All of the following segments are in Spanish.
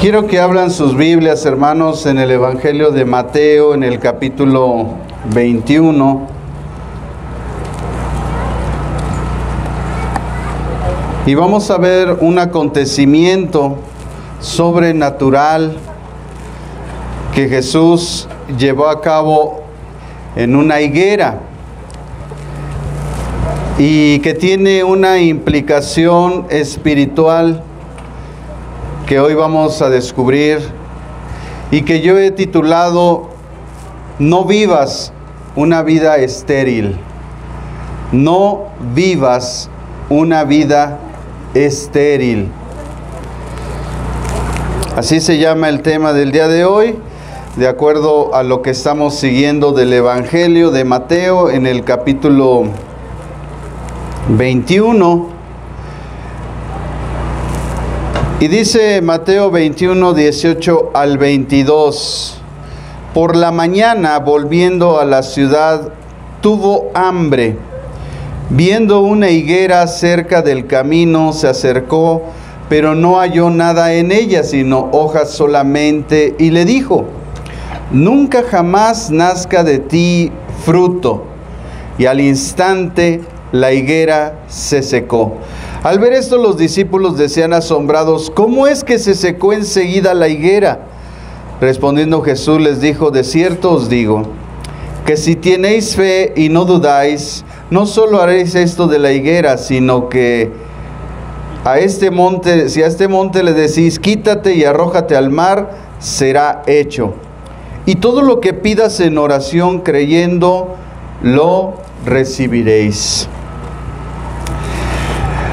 Quiero que abran sus Biblias, hermanos, en el Evangelio de Mateo, en el capítulo 21. Y vamos a ver un acontecimiento sobrenatural que Jesús llevó a cabo en una higuera y que tiene una implicación espiritual que hoy vamos a descubrir y que yo he titulado No vivas una vida estéril. No vivas una vida estéril. Así se llama el tema del día de hoy, de acuerdo a lo que estamos siguiendo del Evangelio de Mateo en el capítulo 21. Y dice Mateo 21, 18 al 22. Por la mañana, volviendo a la ciudad, tuvo hambre. Viendo una higuera cerca del camino, se acercó, pero no halló nada en ella, sino hojas solamente, y le dijo: nunca jamás nazca de ti fruto. Y al instante la higuera se secó. Al ver esto, los discípulos decían asombrados: ¿cómo es que se secó enseguida la higuera? Respondiendo Jesús les dijo: de cierto os digo, que si tenéis fe y no dudáis, no solo haréis esto de la higuera, sino que a este monte, si a este monte le decís: quítate y arrójate al mar, será hecho. Y todo lo que pidas en oración creyendo, lo recibiréis.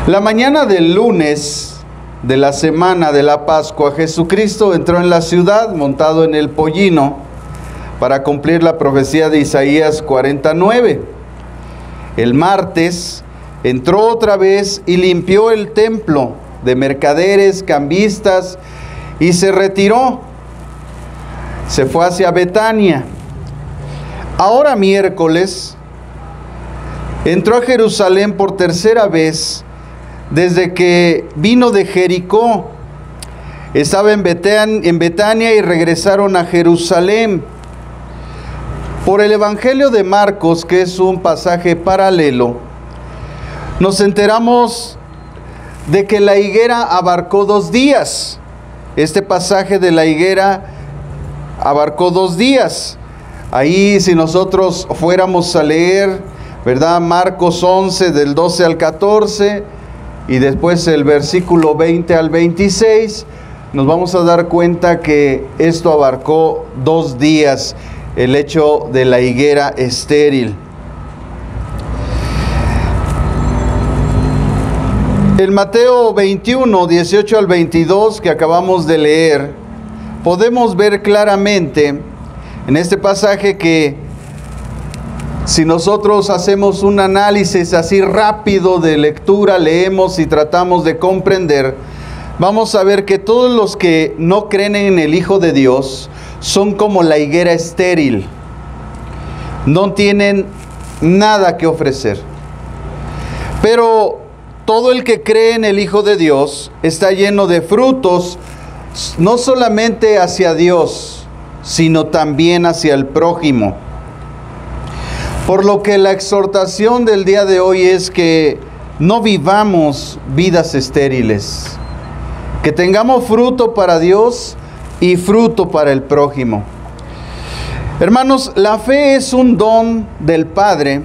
La mañana del lunes de la semana de la Pascua, Jesucristo entró en la ciudad montado en el pollino para cumplir la profecía de Isaías 49. El martes entró otra vez y limpió el templo de mercaderes, cambistas, y se retiró. Se fue hacia Betania. Ahora miércoles entró a Jerusalén por tercera vez desde que vino de Jericó. Estaba en Betania y regresaron a Jerusalén. Por el Evangelio de Marcos, que es un pasaje paralelo, nos enteramos de que la higuera abarcó 2 días. Este pasaje de la higuera abarcó 2 días. Ahí, si nosotros fuéramos a leer, ¿verdad?, Marcos 11 del 12 al 14 y después el versículo 20 al 26, nos vamos a dar cuenta que esto abarcó 2 días, el hecho de la higuera estéril. En Mateo 21, 18 al 22, que acabamos de leer, podemos ver claramente en este pasaje que si nosotros hacemos un análisis así rápido de lectura, leemos y tratamos de comprender, vamos a ver que todos los que no creen en el Hijo de Dios son como la higuera estéril. No tienen nada que ofrecer. Pero todo el que cree en el Hijo de Dios está lleno de frutos, no solamente hacia Dios, sino también hacia el prójimo. Por lo que la exhortación del día de hoy es que no vivamos vidas estériles, que tengamos fruto para Dios y fruto para el prójimo. Hermanos, la fe es un don del Padre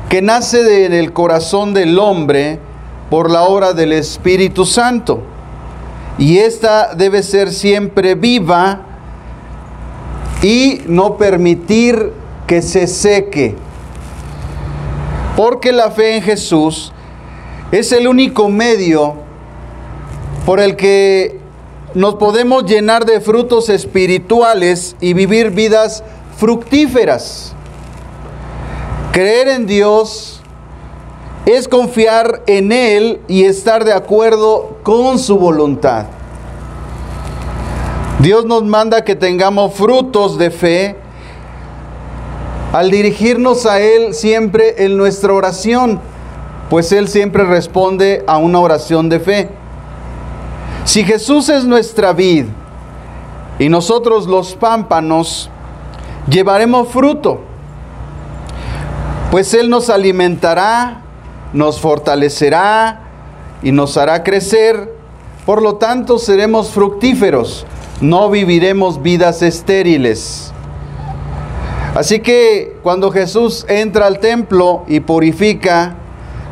que nace del corazón del hombre por la obra del Espíritu Santo. Y esta debe ser siempre viva y no permitir que se seque. Porque la fe en Jesús es el único medio por el que nos podemos llenar de frutos espirituales y vivir vidas fructíferas. Creer en Dios es confiar en Él y estar de acuerdo con su voluntad. Dios nos manda que tengamos frutos de fe al dirigirnos a Él siempre en nuestra oración, pues Él siempre responde a una oración de fe. Si Jesús es nuestra vid y nosotros los pámpanos, llevaremos fruto, pues Él nos alimentará, nos fortalecerá y nos hará crecer. Por lo tanto, seremos fructíferos, no viviremos vidas estériles. Así que cuando Jesús entra al templo y purifica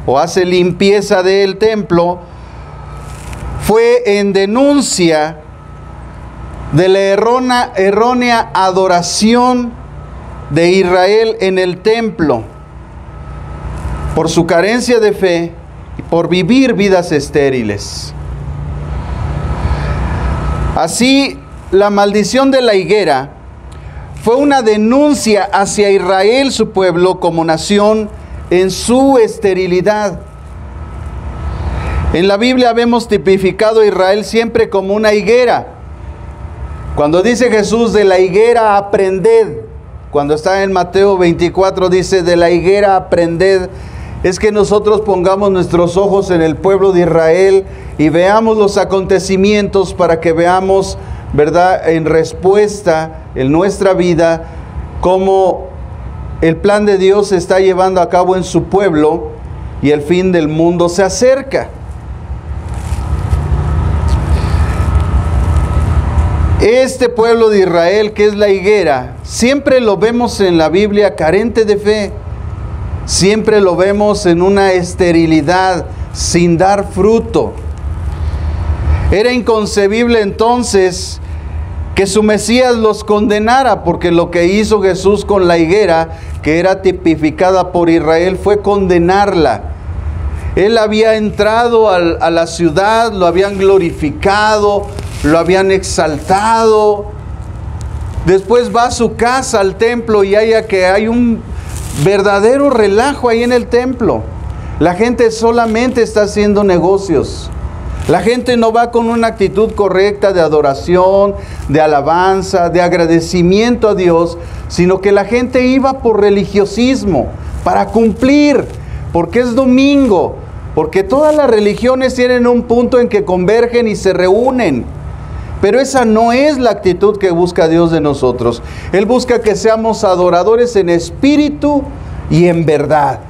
o hace limpieza del templo, fue en denuncia de la errónea adoración de Israel en el templo, por su carencia de fe y por vivir vidas estériles. Así, la maldición de la higuera fue una denuncia hacia Israel, su pueblo, como nación, en su esterilidad. En la Biblia vemos tipificado a Israel siempre como una higuera. Cuando dice Jesús, de la higuera aprended, cuando está en Mateo 24 dice, de la higuera aprended, es que nosotros pongamos nuestros ojos en el pueblo de Israel y veamos los acontecimientos para que veamos, ¿verdad?, en respuesta en nuestra vida, cómo el plan de Dios se está llevando a cabo en su pueblo y el fin del mundo se acerca. Este pueblo de Israel, que es la higuera, siempre lo vemos en la Biblia carente de fe. Siempre lo vemos en una esterilidad, sin dar fruto. Era inconcebible entonces que su Mesías los condenara, porque lo que hizo Jesús con la higuera, que era tipificada por Israel, fue condenarla. Él había entrado a la ciudad, lo habían glorificado, lo habían exaltado. Después va a su casa, al templo, y halla que hay un verdadero relajo ahí en el templo. La gente solamente está haciendo negocios. La gente no va con una actitud correcta de adoración, de alabanza, de agradecimiento a Dios, sino que la gente iba por religiosismo, para cumplir, porque es domingo, porque todas las religiones tienen un punto en que convergen y se reúnen. Pero esa no es la actitud que busca Dios de nosotros. Él busca que seamos adoradores en espíritu y en verdad.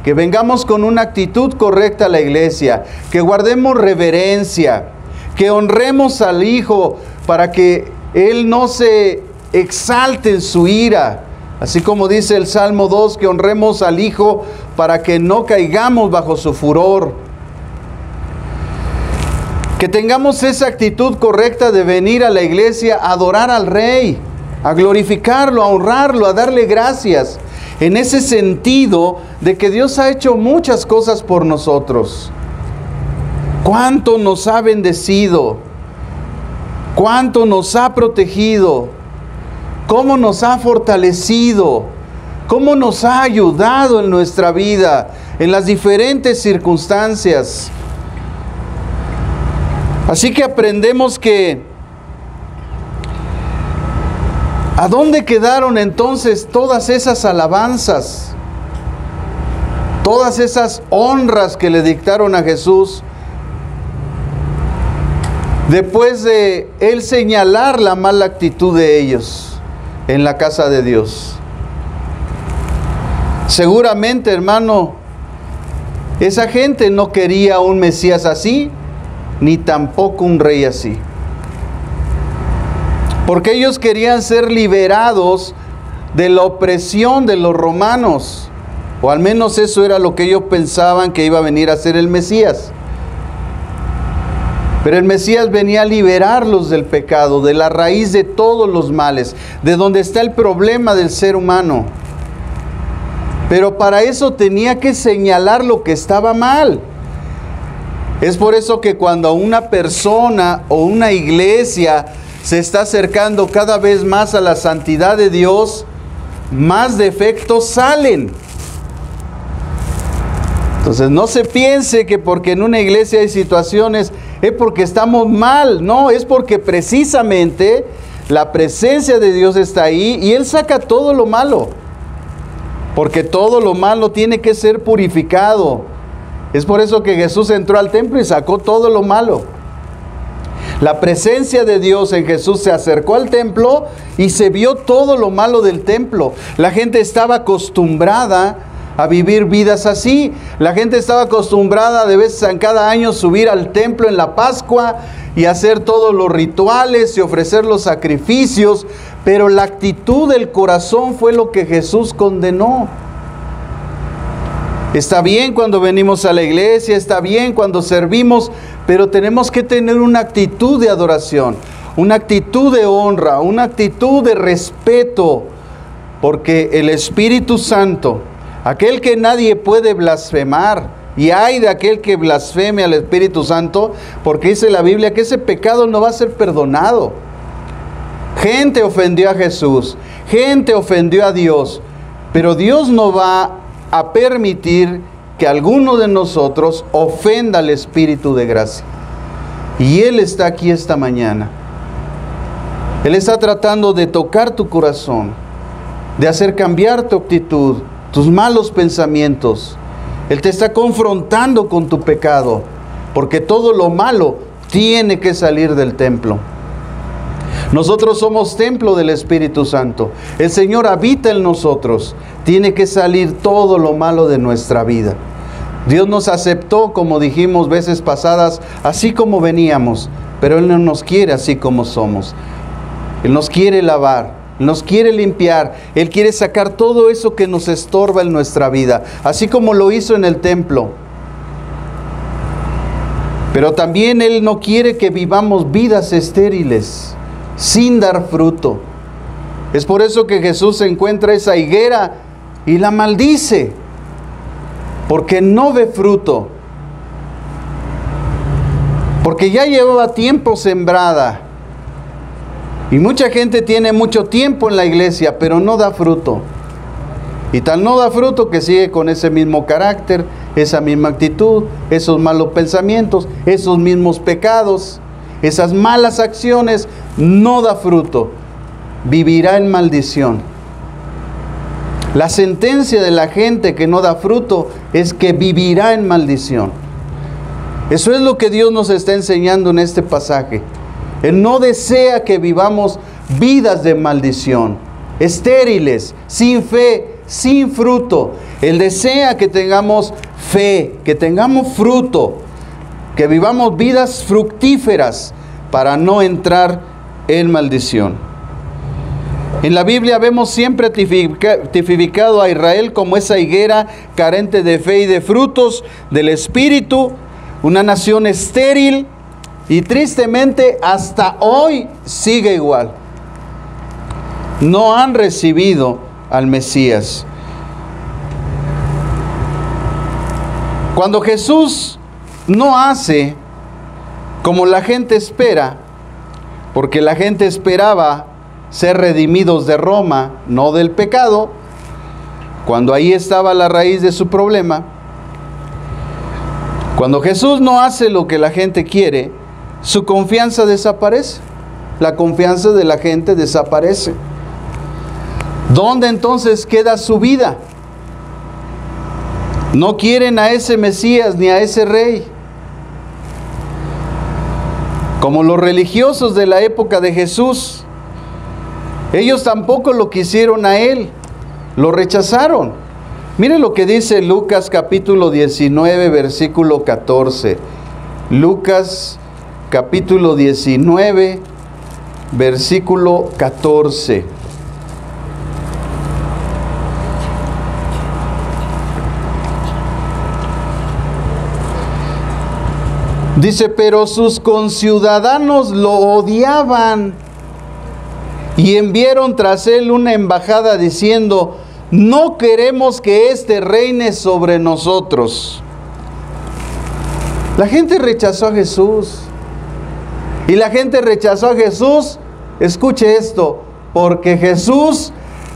Que vengamos con una actitud correcta a la iglesia, que guardemos reverencia, que honremos al Hijo para que Él no se exalte en su ira. Así como dice el Salmo 2, que honremos al Hijo para que no caigamos bajo su furor. Que tengamos esa actitud correcta de venir a la iglesia a adorar al Rey, a glorificarlo, a honrarlo, a darle gracias. En ese sentido de que Dios ha hecho muchas cosas por nosotros. Cuánto nos ha bendecido, cuánto nos ha protegido, cómo nos ha fortalecido, cómo nos ha ayudado en nuestra vida, en las diferentes circunstancias. Así que aprendemos que ¿a dónde quedaron entonces todas esas alabanzas? Todas esas honras que le dictaron a Jesús después de Él señalar la mala actitud de ellos en la casa de Dios. Seguramente, hermano, esa gente no quería un Mesías así, ni tampoco un rey así. Porque ellos querían ser liberados de la opresión de los romanos. O al menos eso era lo que ellos pensaban que iba a venir a ser el Mesías. Pero el Mesías venía a liberarlos del pecado, de la raíz de todos los males, de donde está el problema del ser humano. Pero para eso tenía que señalar lo que estaba mal. Es por eso que cuando una persona o una iglesia se está acercando cada vez más a la santidad de Dios, más defectos salen. Entonces no se piense que porque en una iglesia hay situaciones es porque estamos mal. No, es porque precisamente la presencia de Dios está ahí y Él saca todo lo malo. Porque todo lo malo tiene que ser purificado. Es por eso que Jesús entró al templo y sacó todo lo malo. La presencia de Dios en Jesús se acercó al templo y se vio todo lo malo del templo. La gente estaba acostumbrada a vivir vidas así. La gente estaba acostumbrada de vez en cada año subir al templo en la Pascua y hacer todos los rituales y ofrecer los sacrificios, pero la actitud del corazón fue lo que Jesús condenó. Está bien cuando venimos a la iglesia, está bien cuando servimos, pero tenemos que tener una actitud de adoración, una actitud de honra, una actitud de respeto, porque el Espíritu Santo, aquel que nadie puede blasfemar, y hay de aquel que blasfeme al Espíritu Santo, porque dice la Biblia que ese pecado no va a ser perdonado. Gente ofendió a Jesús, gente ofendió a Dios, pero Dios no va a permitir que alguno de nosotros ofenda al Espíritu de gracia. Y Él está aquí esta mañana. Él está tratando de tocar tu corazón, de hacer cambiar tu actitud, tus malos pensamientos. Él te está confrontando con tu pecado, porque todo lo malo tiene que salir del templo. Nosotros somos templo del Espíritu Santo. El Señor habita en nosotros. Tiene que salir todo lo malo de nuestra vida. Dios nos aceptó, como dijimos veces pasadas, así como veníamos, pero Él no nos quiere así como somos. Él nos quiere lavar, nos quiere limpiar, Él quiere sacar todo eso que nos estorba en nuestra vida, así como lo hizo en el templo. Pero también Él no quiere que vivamos vidas estériles, sin dar fruto. Es por eso que Jesús encuentra esa higuera y la maldice, porque no ve fruto, porque ya llevaba tiempo sembrada. Y mucha gente tiene mucho tiempo en la iglesia, pero no da fruto. Y tal no da fruto que sigue con ese mismo carácter, esa misma actitud, esos malos pensamientos, esos mismos pecados, esas malas acciones, no da fruto. Vivirá en maldición. La sentencia de la gente que no da fruto es que vivirá en maldición. Eso es lo que Dios nos está enseñando en este pasaje. Él no desea que vivamos vidas de maldición, estériles, sin fe, sin fruto. Él desea que tengamos fe, que tengamos fruto, que vivamos vidas fructíferas para no entrar en maldición. En la Biblia vemos siempre tipificado a Israel como esa higuera carente de fe y de frutos del Espíritu, una nación estéril. Y tristemente hasta hoy sigue igual. No han recibido al Mesías. Cuando Jesús no hace como la gente espera, porque la gente esperaba ser redimidos de Roma, no del pecado, cuando ahí estaba la raíz de su problema, cuando Jesús no hace lo que la gente quiere, su confianza desaparece. La confianza de la gente desaparece. ¿Dónde entonces queda su vida? No quieren a ese Mesías ni a ese rey. Como los religiosos de la época de Jesús, ellos tampoco lo quisieron a Él, lo rechazaron. Miren lo que dice Lucas capítulo 19, versículo 14. Lucas capítulo 19, versículo 14. Dice, pero sus conciudadanos lo odiaban y enviaron tras él una embajada diciendo, no queremos que éste reine sobre nosotros. La gente rechazó a Jesús. Y la gente rechazó a Jesús, escuche esto, porque Jesús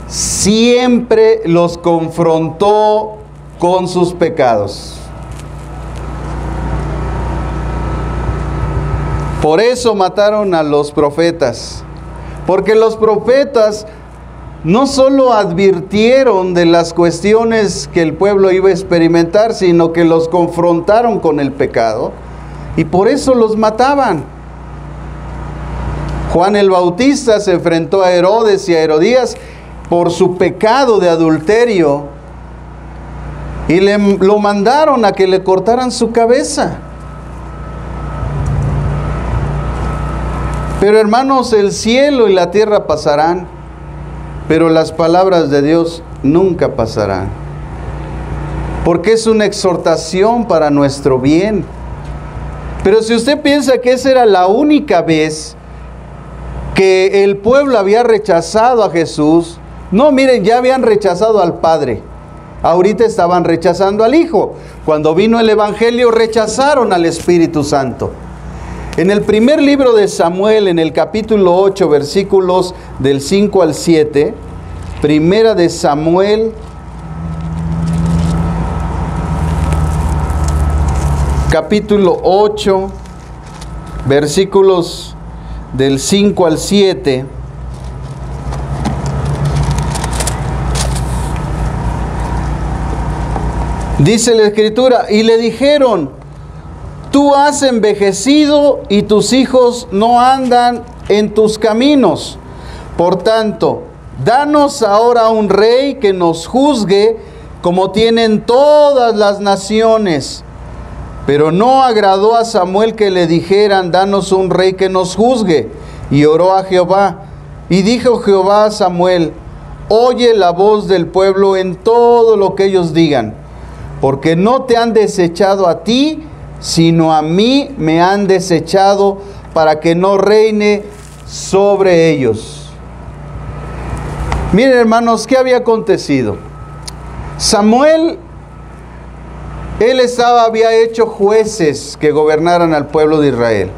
siempre los confrontó con sus pecados. Por eso mataron a los profetas, porque los profetas no solo advirtieron de las cuestiones que el pueblo iba a experimentar, sino que los confrontaron con el pecado, y por eso los mataban. Juan el Bautista se enfrentó a Herodes y a Herodías por su pecado de adulterio y lo mandaron a que le cortaran su cabeza. Pero hermanos, el cielo y la tierra pasarán, pero las palabras de Dios nunca pasarán, porque es una exhortación para nuestro bien. Pero si usted piensa que esa era la única vez que el pueblo había rechazado a Jesús, no, miren, ya habían rechazado al Padre, ahorita estaban rechazando al Hijo. Cuando vino el Evangelio rechazaron al Espíritu Santo. En el primer libro de Samuel, en el capítulo 8, versículos del 5 al 7, primera de Samuel, capítulo 8, versículos del 5 al 7. Dice la Escritura, y le dijeron: tú has envejecido y tus hijos no andan en tus caminos. Por tanto, danos ahora un rey que nos juzgue como tienen todas las naciones. Pero no agradó a Samuel que le dijeran: danos un rey que nos juzgue. Y oró a Jehová. Y dijo Jehová a Samuel: oye la voz del pueblo en todo lo que ellos digan, porque no te han desechado a ti, sino a mí me han desechado para que no reine sobre ellos. Miren, hermanos, ¿qué había acontecido? Samuel, él había hecho jueces que gobernaran al pueblo de Israel.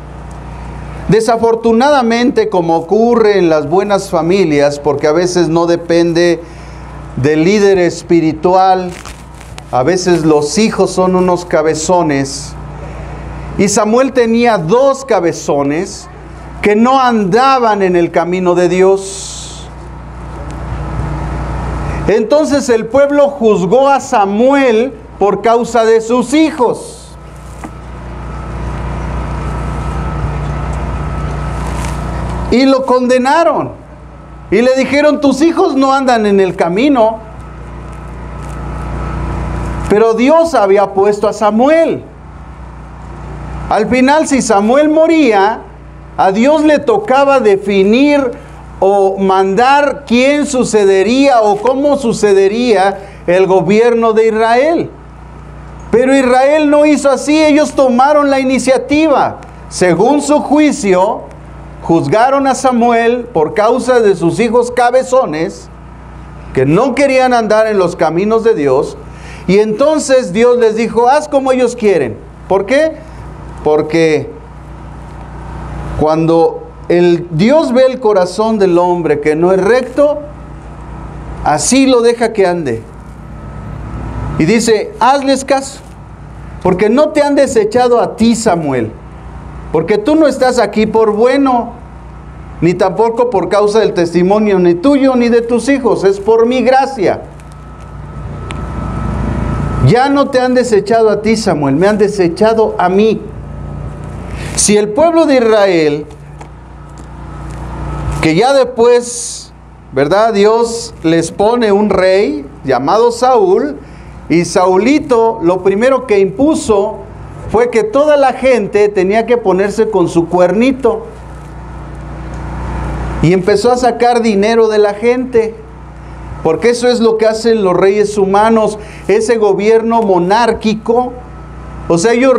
Desafortunadamente, como ocurre en las buenas familias, porque a veces no depende del líder espiritual, a veces los hijos son unos cabezones, y Samuel tenía 2 cabezones que no andaban en el camino de Dios. Entonces el pueblo juzgó a Samuel por causa de sus hijos. Y lo condenaron. Y le dijeron: tus hijos no andan en el camino. Pero Dios había puesto a Samuel. Al final, si Samuel moría, a Dios le tocaba definir o mandar quién sucedería o cómo sucedería el gobierno de Israel. Pero Israel no hizo así, ellos tomaron la iniciativa. Según su juicio, juzgaron a Samuel por causa de sus hijos cabezones, que no querían andar en los caminos de Dios. Y entonces Dios les dijo: haz como ellos quieren. ¿Por qué? Porque cuando Dios ve el corazón del hombre que no es recto, así lo deja que ande. Y dice: hazles caso, porque no te han desechado a ti, Samuel, porque tú no estás aquí por bueno, ni tampoco por causa del testimonio ni tuyo ni de tus hijos, es por mi gracia. Ya no te han desechado a ti, Samuel, me han desechado a mí. Si el pueblo de Israel, que ya después, ¿verdad?, Dios les pone un rey llamado Saúl, y Saulito lo primero que impuso fue que toda la gente tenía que ponerse con su cuernito, y empezó a sacar dinero de la gente, porque eso es lo que hacen los reyes humanos, ese gobierno monárquico. O sea, ellos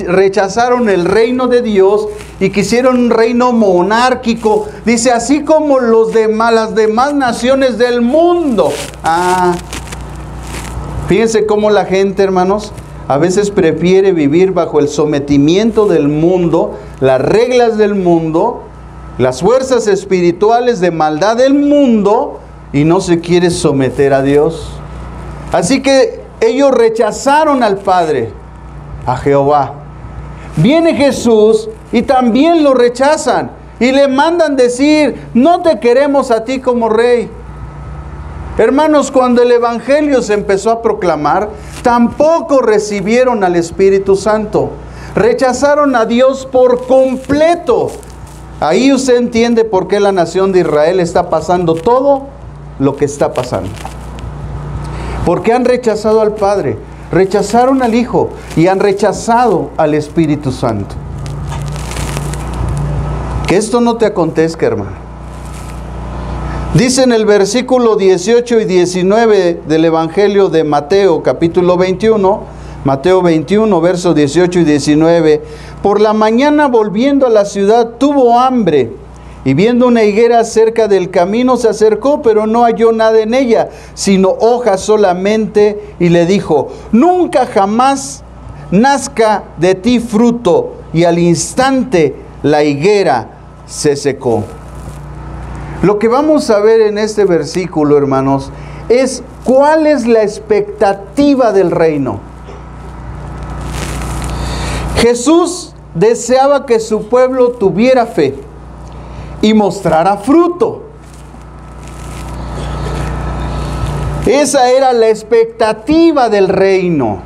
rechazaron el reino de Dios y quisieron un reino monárquico. Dice: así como las demás naciones del mundo. Fíjense cómo la gente, hermanos, a veces prefiere vivir bajo el sometimiento del mundo, las reglas del mundo, las fuerzas espirituales de maldad del mundo, y no se quiere someter a Dios. Así que ellos rechazaron al Padre, a Jehová. Viene Jesús y también lo rechazan y le mandan decir: no te queremos a ti como rey. Hermanos, cuando el Evangelio se empezó a proclamar, tampoco recibieron al Espíritu Santo. Rechazaron a Dios por completo. Ahí usted entiende por qué la nación de Israel está pasando todo lo que está pasando. Porque han rechazado al Padre, rechazaron al Hijo y han rechazado al Espíritu Santo. Que esto no te acontezca, hermano. Dice en el versículo 18 y 19 del Evangelio de Mateo, capítulo 21, Mateo 21, versos 18 y 19, por la mañana volviendo a la ciudad tuvo hambre, y viendo una higuera cerca del camino se acercó, pero no halló nada en ella, sino hojas solamente, y le dijo, nunca jamás nazca de ti fruto, y al instante la higuera se secó. Lo que vamos a ver en este versículo, hermanos, es cuál es la expectativa del reino. Jesús deseaba que su pueblo tuviera fe y mostrara fruto. Esa era la expectativa del reino.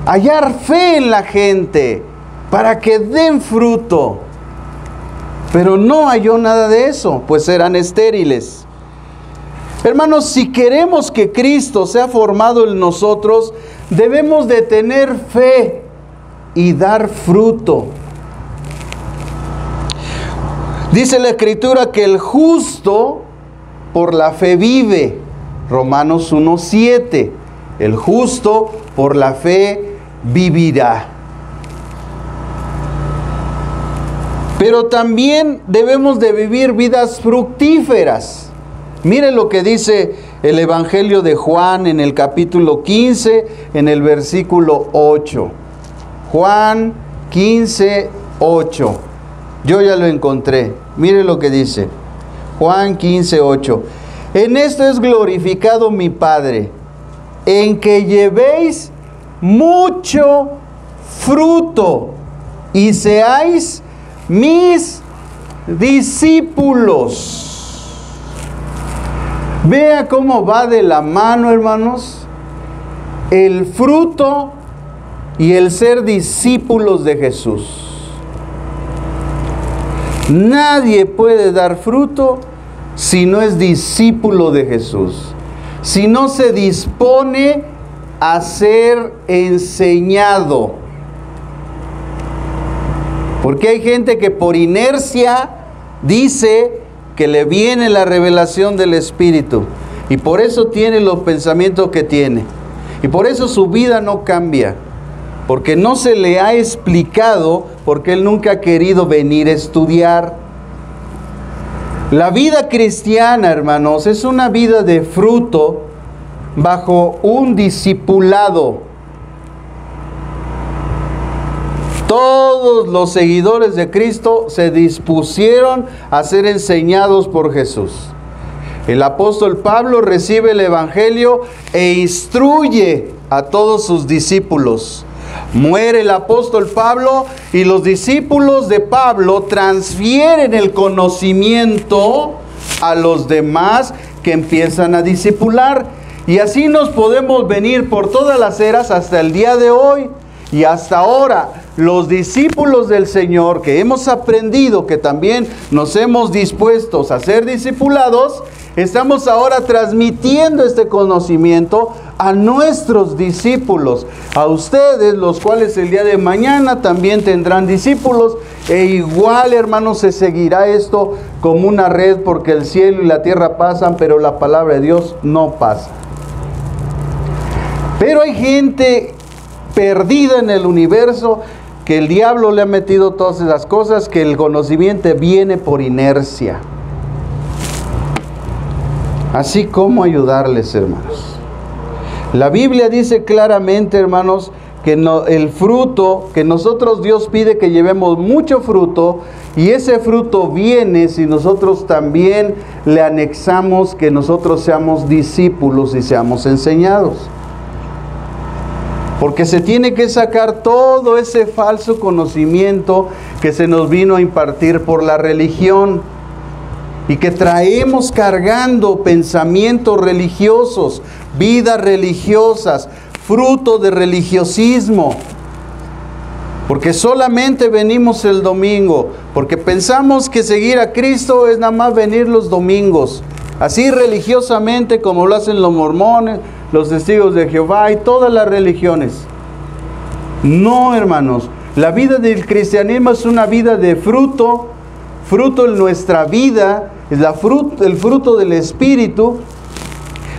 Hallar fe en la gente para que den fruto. Pero no halló nada de eso, pues eran estériles. Hermanos, si queremos que Cristo sea formado en nosotros, debemos de tener fe y dar fruto. Dice la Escritura que el justo por la fe vive. Romanos 1:7. El justo por la fe vivirá. Pero también debemos de vivir vidas fructíferas. Mire lo que dice el Evangelio de Juan en el capítulo 15, en el versículo 8. Juan 15, 8. Yo ya lo encontré. Mire lo que dice. Juan 15, 8. En esto es glorificado mi Padre, en que llevéis mucho fruto y seáis mis discípulos. Vea cómo va de la mano, hermanos, el fruto y el ser discípulos de Jesús. Nadie puede dar fruto si no es discípulo de Jesús, si no se dispone a ser enseñado. Porque hay gente que por inercia dice que le viene la revelación del Espíritu y por eso tiene los pensamientos que tiene y por eso su vida no cambia, porque no se le ha explicado, porque él nunca ha querido venir a estudiar. La vida cristiana, hermanos, es una vida de fruto bajo un discipulado. Todos los seguidores de Cristo se dispusieron a ser enseñados por Jesús. El apóstol Pablo recibe el Evangelio e instruye a todos sus discípulos. Muere el apóstol Pablo y los discípulos de Pablo transfieren el conocimiento a los demás que empiezan a discipular. Y así nos podemos venir por todas las eras hasta el día de hoy. Y hasta ahora, los discípulos del Señor que hemos aprendido, que también nos hemos dispuestos a ser discipulados, estamos ahora transmitiendo este conocimiento a nuestros discípulos, a ustedes, los cuales el día de mañana también tendrán discípulos, e igual, hermanos, se seguirá esto como una red, porque el cielo y la tierra pasan, pero la palabra de Dios no pasa. Pero hay gente perdida en el universo, que el diablo le ha metido todas esas cosas, que el conocimiento viene por inercia. Así como ayudarles, hermanos. La Biblia dice claramente, hermanos, que el fruto, que nosotros Dios pide que llevemos mucho fruto, y ese fruto viene si nosotros también le anexamos que nosotros seamos discípulos y seamos enseñados. Porque se tiene que sacar todo ese falso conocimiento que se nos vino a impartir por la religión y que traemos cargando pensamientos religiosos, vidas religiosas, fruto de religiosismo. Porque solamente venimos el domingo, porque pensamos que seguir a Cristo es nada más venir los domingos, así religiosamente como lo hacen los mormones, los testigos de Jehová y todas las religiones. No, hermanos, la vida del cristianismo es una vida de fruto en nuestra vida, es el fruto del Espíritu,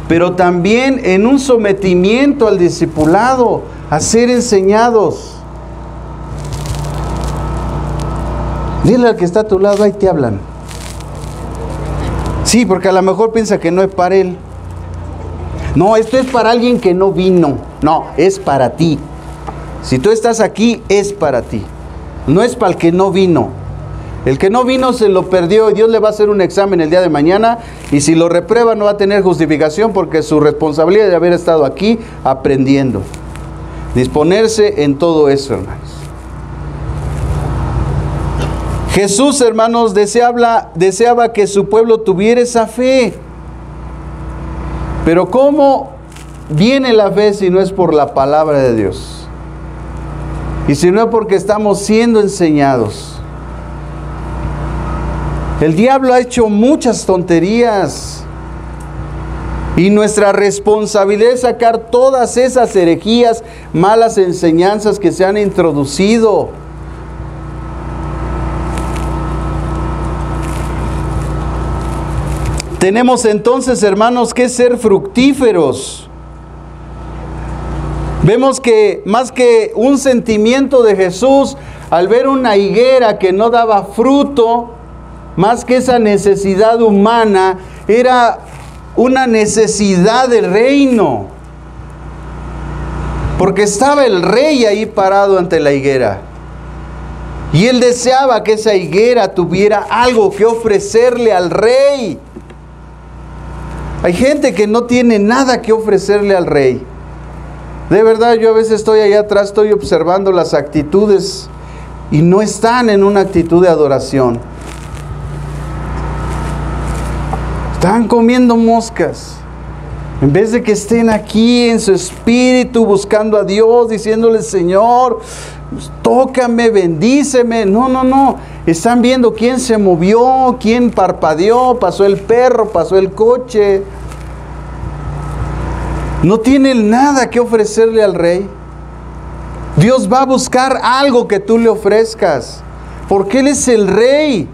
pero también en un sometimiento al discipulado, a ser enseñados. Dile al que está a tu lado, ahí te hablan. Sí, porque a lo mejor piensa que no es para él. No, esto es para alguien que no vino. No, es para ti. Si tú estás aquí, es para ti. No es para el que no vino. El que no vino se lo perdió y Dios le va a hacer un examen el día de mañana, y si lo reprueba no va a tener justificación, porque su responsabilidad de haber estado aquí aprendiendo. Disponerse en todo eso, hermanos. Jesús, hermanos, deseaba que su pueblo tuviera esa fe. Pero ¿cómo viene la fe si no es por la palabra de Dios? Y si no es porque estamos siendo enseñados. El diablo ha hecho muchas tonterías. Y nuestra responsabilidad es sacar todas esas herejías, malas enseñanzas que se han introducido. Tenemos entonces, hermanos, que ser fructíferos. Vemos que más que un sentimiento de Jesús, al ver una higuera que no daba fruto, más que esa necesidad humana, era una necesidad del reino. Porque estaba el rey ahí parado ante la higuera. Y él deseaba que esa higuera tuviera algo que ofrecerle al rey. Hay gente que no tiene nada que ofrecerle al rey. De verdad, yo a veces estoy allá atrás, estoy observando las actitudes y no están en una actitud de adoración. Están comiendo moscas. En vez de que estén aquí en su espíritu buscando a Dios, diciéndole: Señor, tócame, bendíceme. No. Están viendo quién se movió, quién parpadeó, pasó el perro, pasó el coche. No tienen nada que ofrecerle al rey. Dios va a buscar algo que tú le ofrezcas, porque Él es el rey.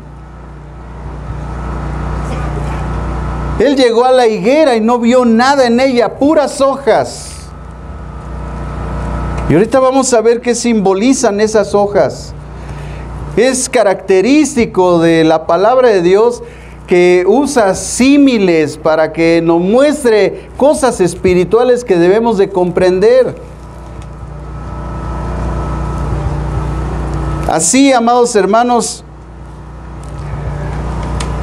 Él llegó a la higuera y no vio nada en ella, puras hojas. Y ahorita vamos a ver qué simbolizan esas hojas. Es característico de la palabra de Dios que usa símiles para que nos muestre cosas espirituales que debemos de comprender. Así, amados hermanos,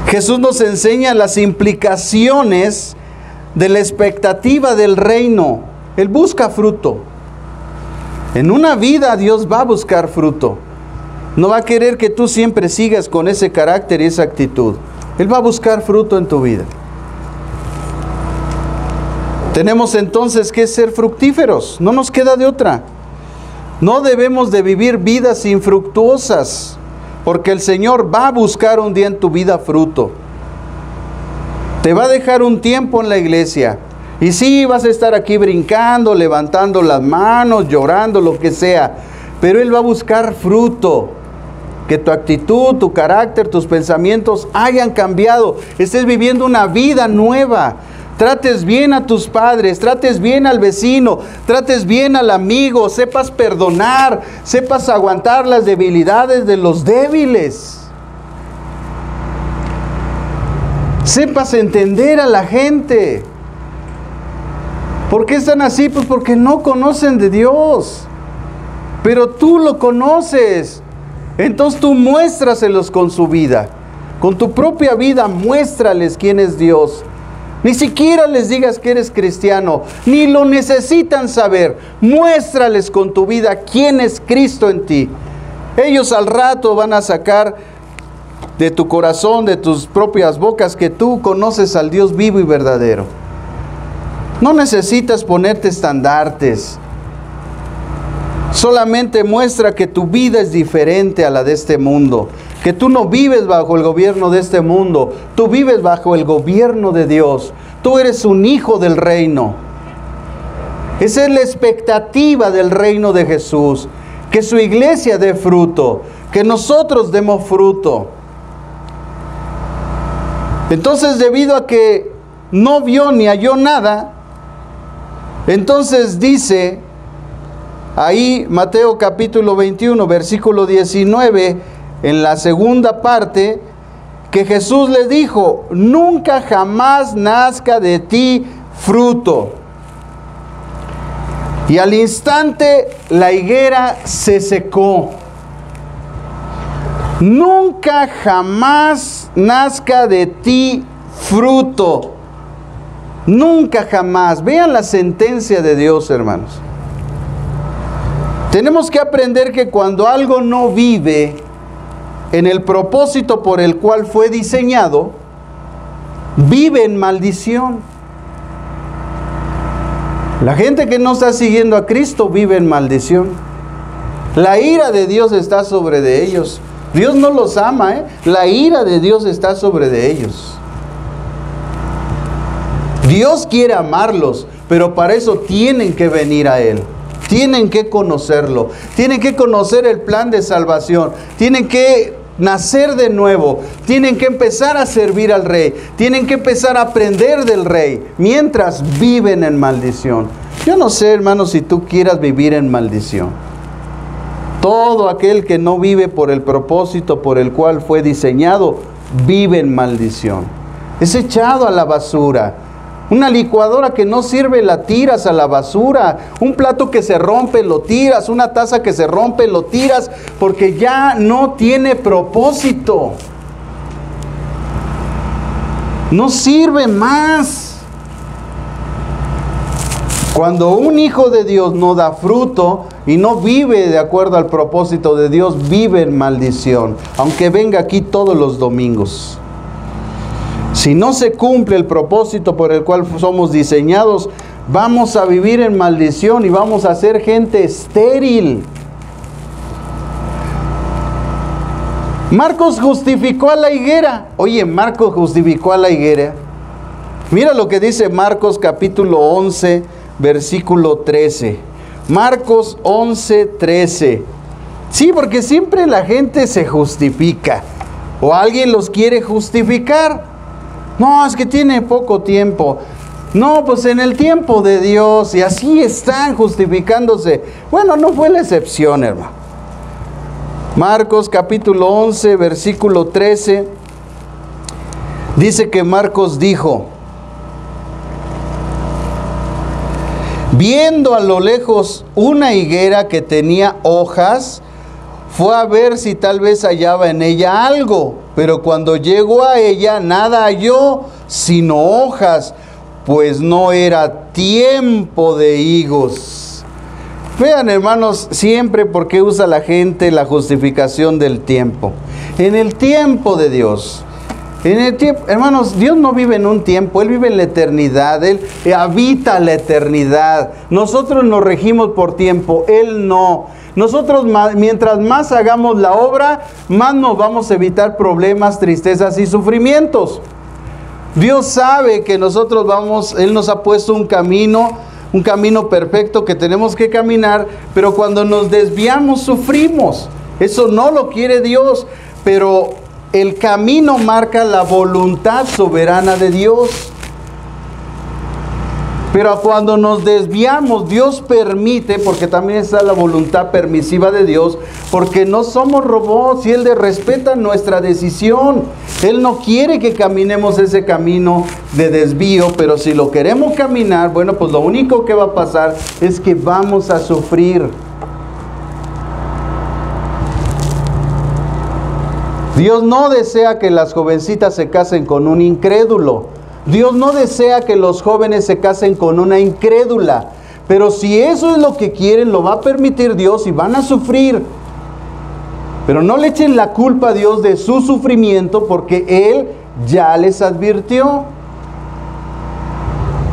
Jesús nos enseña las implicaciones de la expectativa del reino. Él busca fruto. En una vida Dios va a buscar fruto. No va a querer que tú siempre sigas con ese carácter y esa actitud. Él va a buscar fruto en tu vida. Tenemos entonces que ser fructíferos. No nos queda de otra. No debemos de vivir vidas infructuosas, porque el Señor va a buscar un día en tu vida fruto. Te va a dejar un tiempo en la iglesia. Y sí, vas a estar aquí brincando, levantando las manos, llorando, lo que sea. Pero Él va a buscar fruto. Que tu actitud, tu carácter, tus pensamientos hayan cambiado. Estés viviendo una vida nueva. Trates bien a tus padres, trates bien al vecino, trates bien al amigo, sepas perdonar, sepas aguantar las debilidades de los débiles. Sepas entender a la gente. ¿Por qué están así? Pues porque no conocen de Dios. Pero tú lo conoces. Entonces tú muéstraselos con su vida. Con tu propia vida muéstrales quién es Dios. Ni siquiera les digas que eres cristiano. Ni lo necesitan saber. Muéstrales con tu vida quién es Cristo en ti. Ellos al rato van a sacar de tu corazón, de tus propias bocas, que tú conoces al Dios vivo y verdadero. No necesitas ponerte estandartes. solamente muestra que tu vida es diferente a la de este mundo, que tú no vives bajo el gobierno de este mundo, tú vives bajo el gobierno de Dios. Tú eres un hijo del reino. Esa es la expectativa del reino de Jesús, que su iglesia dé fruto, que nosotros demos fruto. Entonces, debido a que no vio ni halló nada, entonces dice ahí Mateo capítulo 21, versículo 19, en la segunda parte, que Jesús le dijo: nunca jamás nazca de ti fruto. Y al instante la higuera se secó. Nunca jamás nazca de ti fruto. Nunca jamás. Vean la sentencia de Dios, hermanos. Tenemos que aprender que cuando algo no vive en el propósito por el cual fue diseñado, vive en maldición. La gente que no está siguiendo a Cristo vive en maldición. La ira de Dios está sobre de ellos. Dios no los ama, ¿eh? La ira de Dios está sobre de ellos. Dios quiere amarlos, pero para eso tienen que venir a Él. Tienen que conocerlo. Tienen que conocer el plan de salvación. Tienen que nacer de nuevo. Tienen que empezar a servir al Rey. Tienen que empezar a aprender del Rey, mientras viven en maldición. Yo no sé, hermanos, si tú quieras vivir en maldición. Todo aquel que no vive por el propósito por el cual fue diseñado, vive en maldición. Es echado a la basura. Una licuadora que no sirve la tiras a la basura. Un plato que se rompe lo tiras. Una taza que se rompe lo tiras, porque ya no tiene propósito. No sirve más. Cuando un hijo de Dios no da fruto y no vive de acuerdo al propósito de Dios, vive en maldición, aunque venga aquí todos los domingos. Si no se cumple el propósito por el cual somos diseñados, vamos a vivir en maldición y vamos a ser gente estéril. Marcos justificó a la higuera. Oye, Marcos justificó a la higuera. Mira lo que dice Marcos capítulo 11, versículo 13. Marcos 11, 13. Sí, porque siempre la gente se justifica, o alguien los quiere justificar. No, es que tiene poco tiempo. No, pues en el tiempo de Dios, y así están justificándose. Bueno, no fue la excepción, hermano. Marcos capítulo 11, versículo 13, dice que Marcos dijo: viendo a lo lejos una higuera que tenía hojas, fue a ver si tal vez hallaba en ella algo, pero cuando llegó a ella nada halló sino hojas, pues no era tiempo de higos. Vean, hermanos, siempre por qué usa la gente la justificación del tiempo. En el tiempo de Dios. En el tiempo, hermanos, Dios no vive en un tiempo, Él vive en la eternidad, Él habita la eternidad. Nosotros nos regimos por tiempo, Él no. Nosotros, mientras más hagamos la obra, más nos vamos a evitar problemas, tristezas y sufrimientos. Dios sabe que nosotros Él nos ha puesto un camino perfecto que tenemos que caminar, pero cuando nos desviamos sufrimos. Eso no lo quiere Dios, pero el camino marca la voluntad soberana de Dios. Pero cuando nos desviamos, Dios permite, porque también está la voluntad permisiva de Dios, porque no somos robots y Él respeta nuestra decisión. Él no quiere que caminemos ese camino de desvío, pero si lo queremos caminar, bueno, pues lo único que va a pasar es que vamos a sufrir. Dios no desea que las jovencitas se casen con un incrédulo. Dios no desea que los jóvenes se casen con una incrédula. Pero si eso es lo que quieren, lo va a permitir Dios y van a sufrir. Pero no le echen la culpa a Dios de su sufrimiento, porque Él ya les advirtió.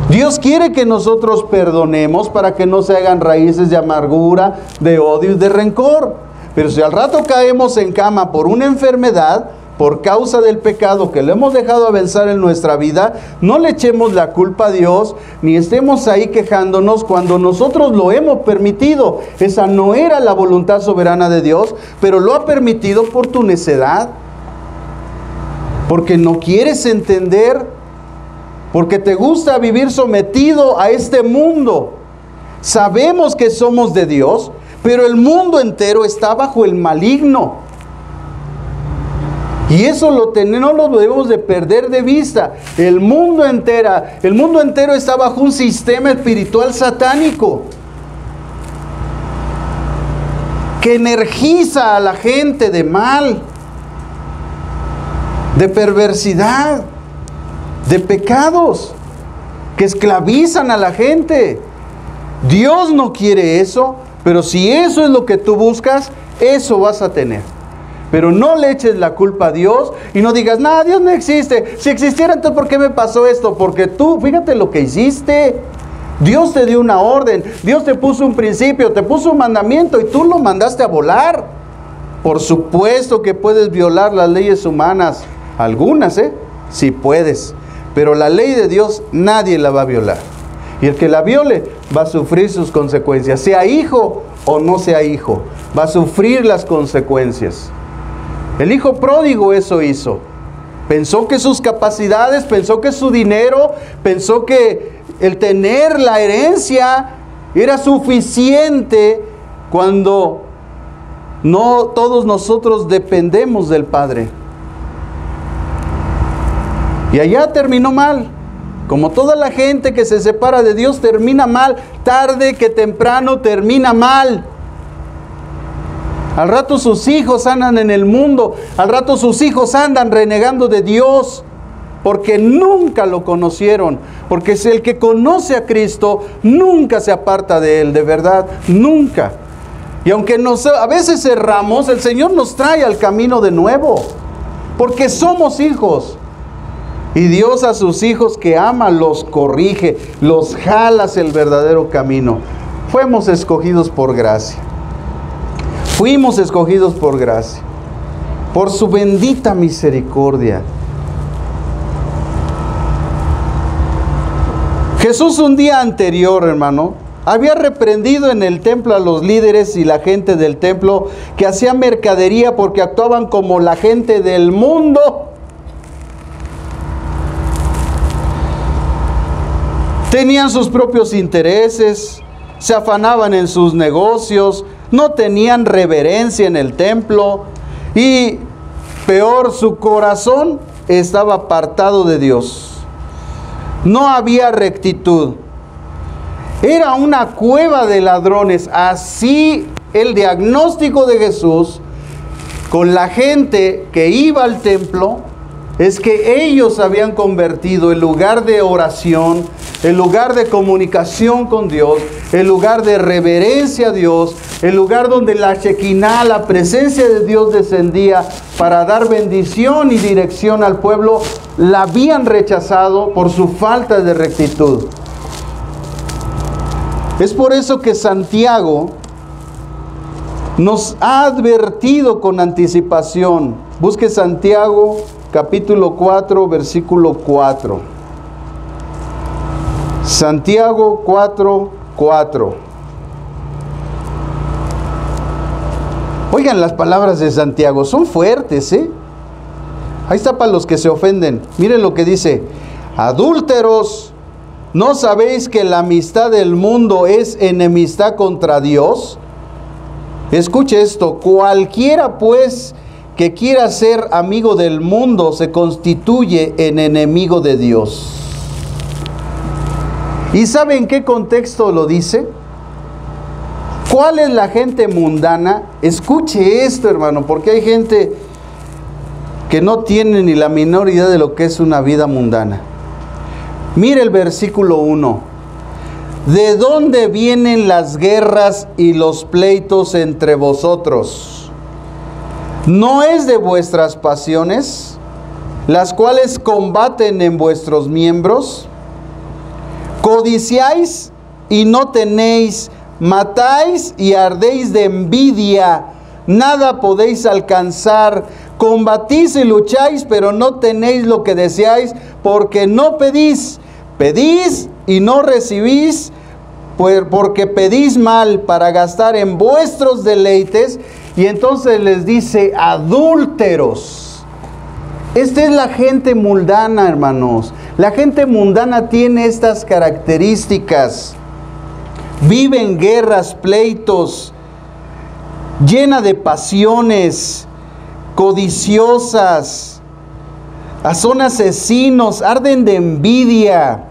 Dios quiere que nosotros perdonemos para que no se hagan raíces de amargura, de odio y de rencor. Pero si al rato caemos en cama por una enfermedad, por causa del pecado que le hemos dejado avanzar en nuestra vida, no le echemos la culpa a Dios, ni estemos ahí quejándonos cuando nosotros lo hemos permitido. Esa no era la voluntad soberana de Dios, pero lo ha permitido por tu necedad, porque no quieres entender, porque te gusta vivir sometido a este mundo. Sabemos que somos de Dios, pero el mundo entero está bajo el maligno. Y eso no lo debemos de perder de vista. El mundo entero está bajo un sistema espiritual satánico que energiza a la gente de mal, de perversidad, de pecados, que esclavizan a la gente. Dios no quiere eso, pero si eso es lo que tú buscas, eso vas a tener. Pero no le eches la culpa a Dios y no digas, nada, Dios no existe. Si existiera, entonces ¿por qué me pasó esto? Porque tú, fíjate lo que hiciste. Dios te dio una orden, Dios te puso un principio, te puso un mandamiento y tú lo mandaste a volar. Por supuesto que puedes violar las leyes humanas, algunas, sí puedes, pero la ley de Dios nadie la va a violar. Y el que la viole va a sufrir sus consecuencias, sea hijo o no sea hijo, va a sufrir las consecuencias. El hijo pródigo eso hizo. Pensó que sus capacidades, pensó que su dinero, pensó que el tener la herencia era suficiente, cuando no todos nosotros dependemos del Padre. Y allá terminó mal. Como toda la gente que se separa de Dios termina mal, tarde que temprano termina mal. Al rato sus hijos andan en el mundo, al rato sus hijos andan renegando de Dios, porque nunca lo conocieron. Porque si el que conoce a Cristo nunca se aparta de Él, de verdad, nunca. Y aunque a veces erramos, el Señor nos trae al camino de nuevo, porque somos hijos. Y Dios a sus hijos que ama los corrige, los jala hacia el verdadero camino. Fuimos escogidos por gracia. Fuimos escogidos por gracia, por su bendita misericordia. Jesús un día anterior, hermano, había reprendido en el templo a los líderes y la gente del templo que hacían mercadería porque actuaban como la gente del mundo. Tenían sus propios intereses, se afanaban en sus negocios, no tenían reverencia en el templo y peor, su corazón estaba apartado de Dios. No había rectitud. Era una cueva de ladrones. Así el diagnóstico de Jesús con la gente que iba al templo es que ellos habían convertido el lugar de oración, el lugar de comunicación con Dios, el lugar de reverencia a Dios, el lugar donde la Shekinah, la presencia de Dios descendía para dar bendición y dirección al pueblo, la habían rechazado por su falta de rectitud. Es por eso que Santiago nos ha advertido con anticipación. Busque Santiago capítulo 4, versículo 4. Santiago 4, 4. Oigan las palabras de Santiago, son fuertes, ¿eh? Ahí está para los que se ofenden. Miren lo que dice: adúlteros, ¿no sabéis que la amistad del mundo es enemistad contra Dios? Escuche esto: cualquiera pues que quiera ser amigo del mundo se constituye en enemigo de Dios. ¿Y sabe en qué contexto lo dice? ¿Cuál es la gente mundana? Escuche esto, hermano, porque hay gente que no tiene ni la menor idea de lo que es una vida mundana. Mire el versículo 1. ¿De dónde vienen las guerras y los pleitos entre vosotros? ¿No es de vuestras pasiones, las cuales combaten en vuestros miembros? Codiciáis y no tenéis, matáis y ardéis de envidia, nada podéis alcanzar. Combatís y lucháis, pero no tenéis lo que deseáis, porque no pedís. Pedís y no recibís, porque pedís mal para gastar en vuestros deleites. Y entonces les dice, adúlteros. Esta es la gente mundana, hermanos. La gente mundana tiene estas características. Vive en guerras, pleitos, llena de pasiones, codiciosas, son asesinos, arden de envidia,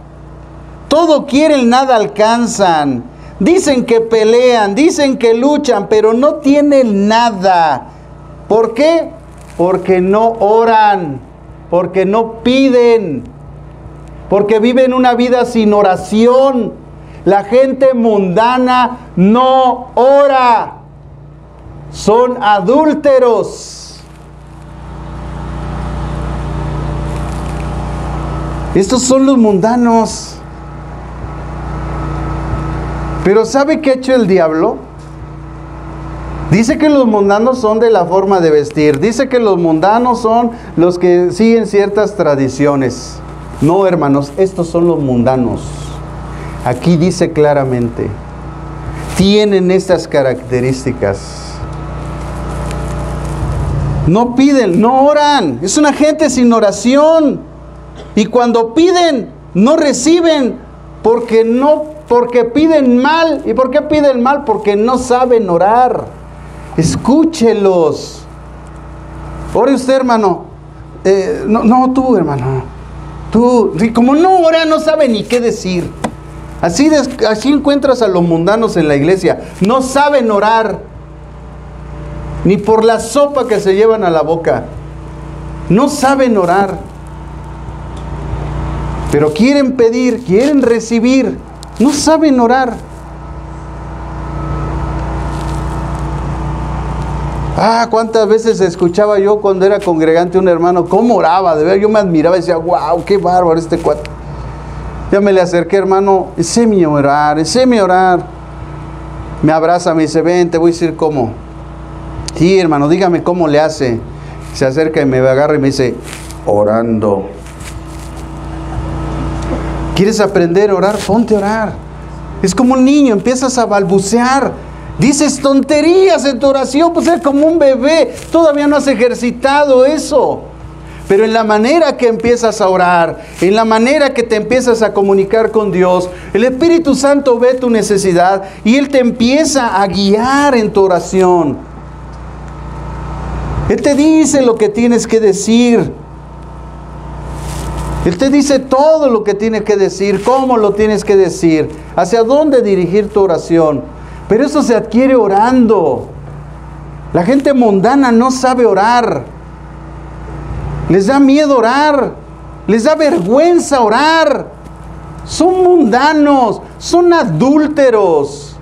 todo quieren, nada alcanzan, dicen que pelean, dicen que luchan, pero no tienen nada. ¿Por qué? Porque no oran, porque no piden, porque viven una vida sin oración. La gente mundana no ora, son adúlteros. Estos son los mundanos. Pero ¿sabe qué ha hecho el diablo? Dice que los mundanos son de la forma de vestir. Dice que los mundanos son los que siguen ciertas tradiciones. No, hermanos, estos son los mundanos. Aquí dice claramente, tienen estas características. No piden, no oran. Es una gente sin oración. Y cuando piden, no reciben, porque piden mal. ¿Y por qué piden mal? Porque no saben orar. Escúchelos. Ore usted, hermano. Tú, hermano. Tú, como no ora, no sabe ni qué decir. Así encuentras a los mundanos en la iglesia. No saben orar. Ni por la sopa que se llevan a la boca. No saben orar. Pero quieren pedir, quieren recibir, no saben orar. Cuántas veces escuchaba yo cuando era congregante un hermano, cómo oraba, de verdad yo me admiraba y decía, wow, qué bárbaro este cuate. Ya me le acerqué, hermano, enséñame a orar. Me abraza, me dice, ven, te voy a decir cómo. Sí, hermano, dígame cómo le hace. Se acerca y me agarra y me dice, orando. ¿Quieres aprender a orar? Ponte a orar. Es como un niño, empiezas a balbucear. Dices tonterías en tu oración, pues es como un bebé. Todavía no has ejercitado eso. Pero en la manera que empiezas a orar, en la manera que te empiezas a comunicar con Dios, el Espíritu Santo ve tu necesidad y Él te empieza a guiar en tu oración. Él te dice lo que tienes que decir. Él te dice todo lo que tienes que decir, cómo lo tienes que decir, hacia dónde dirigir tu oración. Pero eso se adquiere orando. La gente mundana no sabe orar. Les da miedo orar. Les da vergüenza orar. Son mundanos, son adúlteros.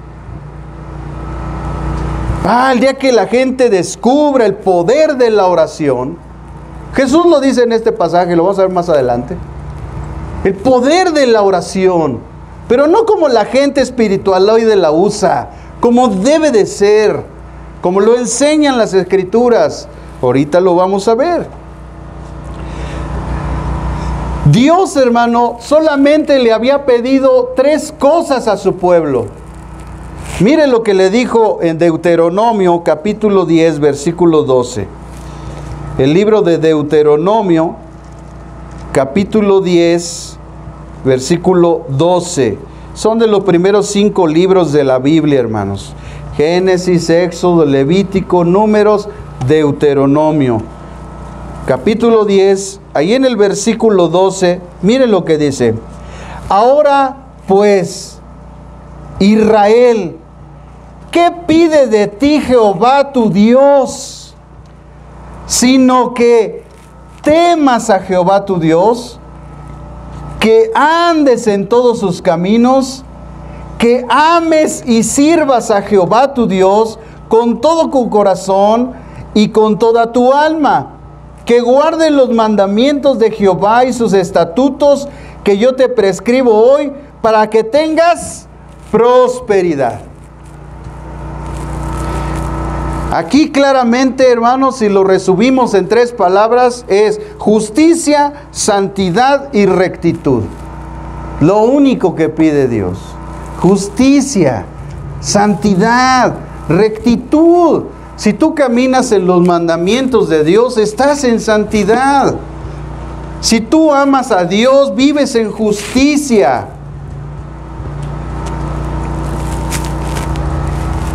El día que la gente descubra el poder de la oración, Jesús lo dice en este pasaje, lo vamos a ver más adelante. El poder de la oración, pero no como la gente espiritualoide la usa, como debe de ser, como lo enseñan las Escrituras. Ahorita lo vamos a ver. Dios, hermano, solamente le había pedido 3 cosas a su pueblo. Mire lo que le dijo en Deuteronomio capítulo 10, versículo 12. El libro de Deuteronomio, capítulo 10, versículo 12. Son de los primeros 5 libros de la Biblia, hermanos. Génesis, Éxodo, Levítico, Números, Deuteronomio. Capítulo 10, ahí en el versículo 12, miren lo que dice. Ahora pues, Israel, ¿qué pide de ti Jehová tu Dios? Sino que temas a Jehová tu Dios, que andes en todos sus caminos, que ames y sirvas a Jehová tu Dios con todo tu corazón y con toda tu alma, que guardes los mandamientos de Jehová y sus estatutos que yo te prescribo hoy, para que tengas prosperidad. Aquí claramente, hermanos, si lo resumimos en 3 palabras, es justicia, santidad y rectitud. Lo único que pide Dios. Justicia, santidad, rectitud. Si tú caminas en los mandamientos de Dios, estás en santidad. Si tú amas a Dios, vives en justicia.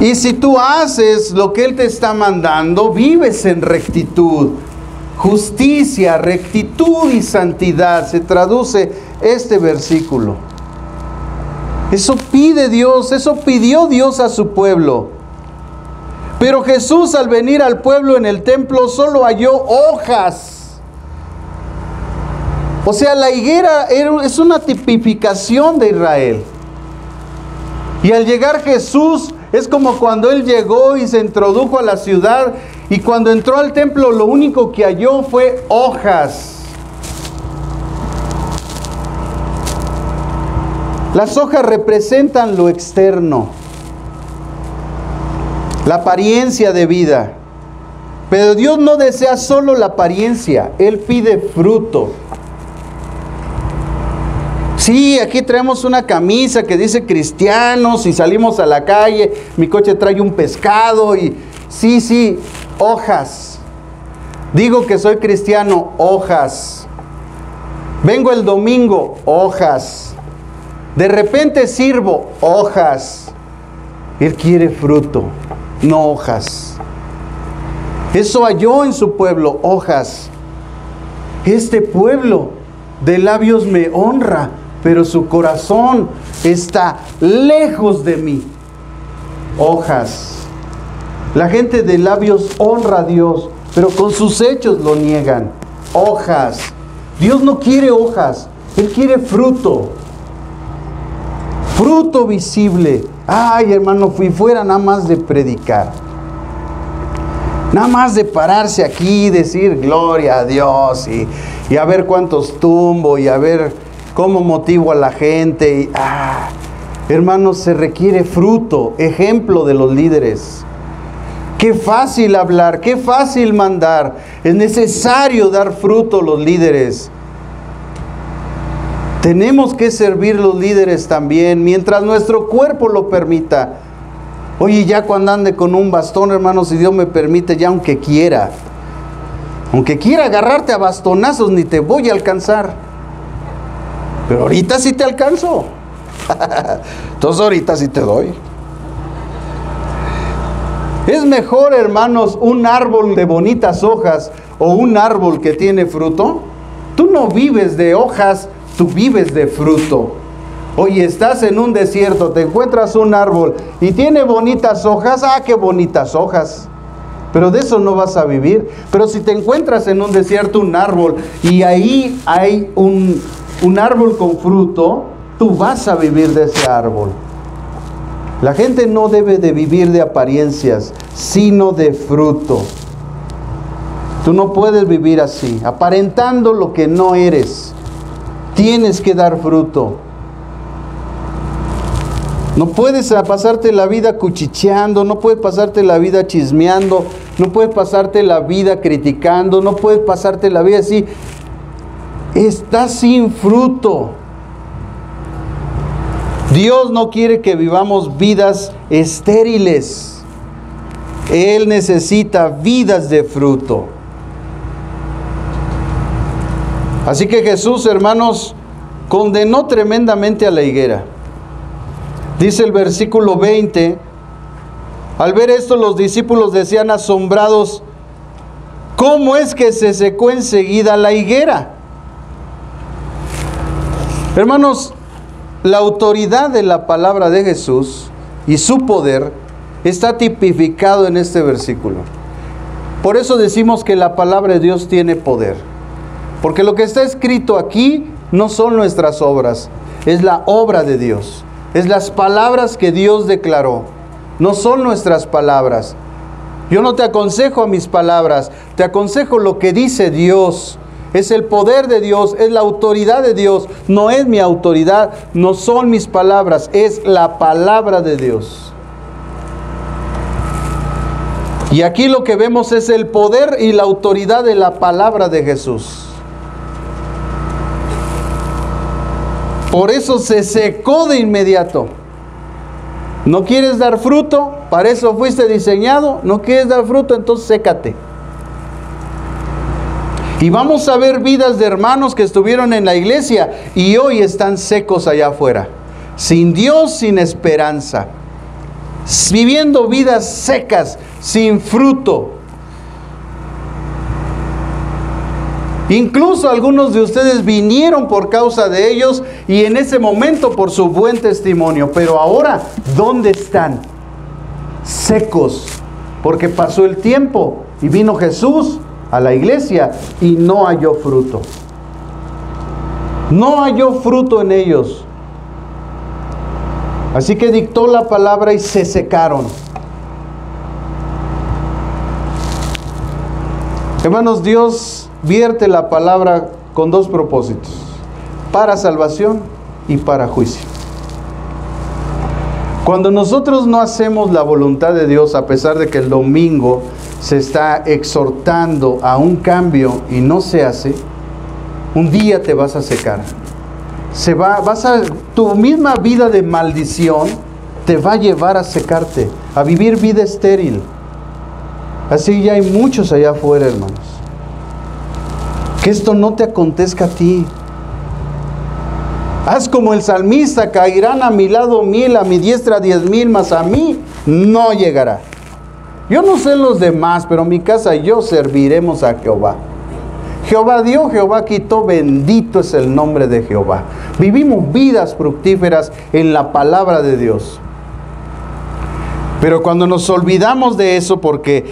Y si tú haces lo que Él te está mandando, vives en rectitud. Justicia, rectitud y santidad. Se traduce este versículo. Eso pide Dios, eso pidió Dios a su pueblo. Pero Jesús, al venir al pueblo en el templo, solo halló hojas. O sea, la higuera es una tipificación de Israel. Y al llegar Jesús, es como cuando Él llegó y se introdujo a la ciudad, y cuando entró al templo lo único que halló fue hojas. Las hojas representan lo externo, la apariencia de vida. Pero Dios no desea solo la apariencia, Él pide fruto. Sí, aquí traemos una camisa que dice cristianos y salimos a la calle, mi coche trae un pescado y sí, hojas. Digo que soy cristiano, hojas. Vengo el domingo, hojas. De repente sirvo, hojas. Él quiere fruto, no hojas. Eso halló en su pueblo, hojas. Este pueblo de labios me honra, pero su corazón está lejos de mí. Hojas. La gente de labios honra a Dios, pero con sus hechos lo niegan. Hojas. Dios no quiere hojas, Él quiere fruto. Fruto visible. Ay, hermano, fui fuera nada más de predicar. Nada más de pararse aquí y decir gloria a Dios y a ver cuántos tumbo y a ver cómo motivo a la gente. Hermanos, se requiere fruto, ejemplo de los líderes. Qué fácil hablar, qué fácil mandar. Es necesario dar fruto a los líderes. Tenemos que servir los líderes también, mientras nuestro cuerpo lo permita. Oye, ya cuando ande con un bastón, hermanos, si Dios me permite, ya aunque quiera agarrarte a bastonazos, ni te voy a alcanzar. Pero ahorita sí te alcanzo. Entonces ahorita sí te doy. Es mejor, hermanos, un árbol de bonitas hojas o un árbol que tiene fruto. Tú no vives de hojas, tú vives de fruto. Oye, estás en un desierto, te encuentras un árbol y tiene bonitas hojas. Qué bonitas hojas. Pero de eso no vas a vivir. Pero si te encuentras en un desierto un árbol y ahí hay un árbol con fruto, tú vas a vivir de ese árbol. La gente no debe de vivir de apariencias, sino de fruto. Tú no puedes vivir así, aparentando lo que no eres. Tienes que dar fruto. No puedes pasarte la vida cuchicheando, no puedes pasarte la vida chismeando, no puedes pasarte la vida criticando, no puedes pasarte la vida así. Estás sin fruto. Dios no quiere que vivamos vidas estériles. Él necesita vidas de fruto. Así que Jesús, hermanos, condenó tremendamente a la higuera. Dice el versículo 20, al ver esto los discípulos decían asombrados, ¿cómo es que se secó enseguida la higuera? Hermanos, la autoridad de la palabra de Jesús y su poder está tipificado en este versículo. Por eso decimos que la palabra de Dios tiene poder. Porque lo que está escrito aquí no son nuestras obras, es la obra de Dios. Es las palabras que Dios declaró, no son nuestras palabras. Yo no te aconsejo a mis palabras, te aconsejo lo que dice Dios. es el poder de Dios, es la autoridad de Dios. No es mi autoridad, no son mis palabras, es la palabra de Dios. Y aquí lo que vemos es el poder y la autoridad de la palabra de Jesús. Por eso se secó de inmediato. ¿No quieres dar fruto? Para eso fuiste diseñado. ¿No quieres dar fruto? Entonces sécate. Y vamos a ver vidas de hermanos que estuvieron en la iglesia y hoy están secos allá afuera. Sin Dios, sin esperanza. Viviendo vidas secas, sin fruto. Incluso algunos de ustedes vinieron por causa de ellos y en ese momento por su buen testimonio. Pero ahora, ¿dónde están? Secos. Porque pasó el tiempo y vino Jesús a la iglesia y no halló fruto. No halló fruto en ellos. Así que dictó la palabra y se secaron. Hermanos, Dios vierte la palabra con dos propósitos: para salvación y para juicio. Cuando nosotros no hacemos la voluntad de Dios, a pesar de que el domingo se está exhortando a un cambio y no se hace, un día te vas a secar. Tu misma vida de maldición te va a llevar a secarte, a vivir vida estéril. Así ya hay muchos allá afuera, hermanos. Que esto no te acontezca a ti. Haz como el salmista: caerán a mi lado 1000, a mi diestra 10,000, mas a mí no llegará. Yo no sé los demás, pero en mi casa y yo serviremos a Jehová. Jehová dio, Jehová quitó, bendito es el nombre de Jehová. Vivimos vidas fructíferas en la palabra de Dios. Pero cuando nos olvidamos de eso porque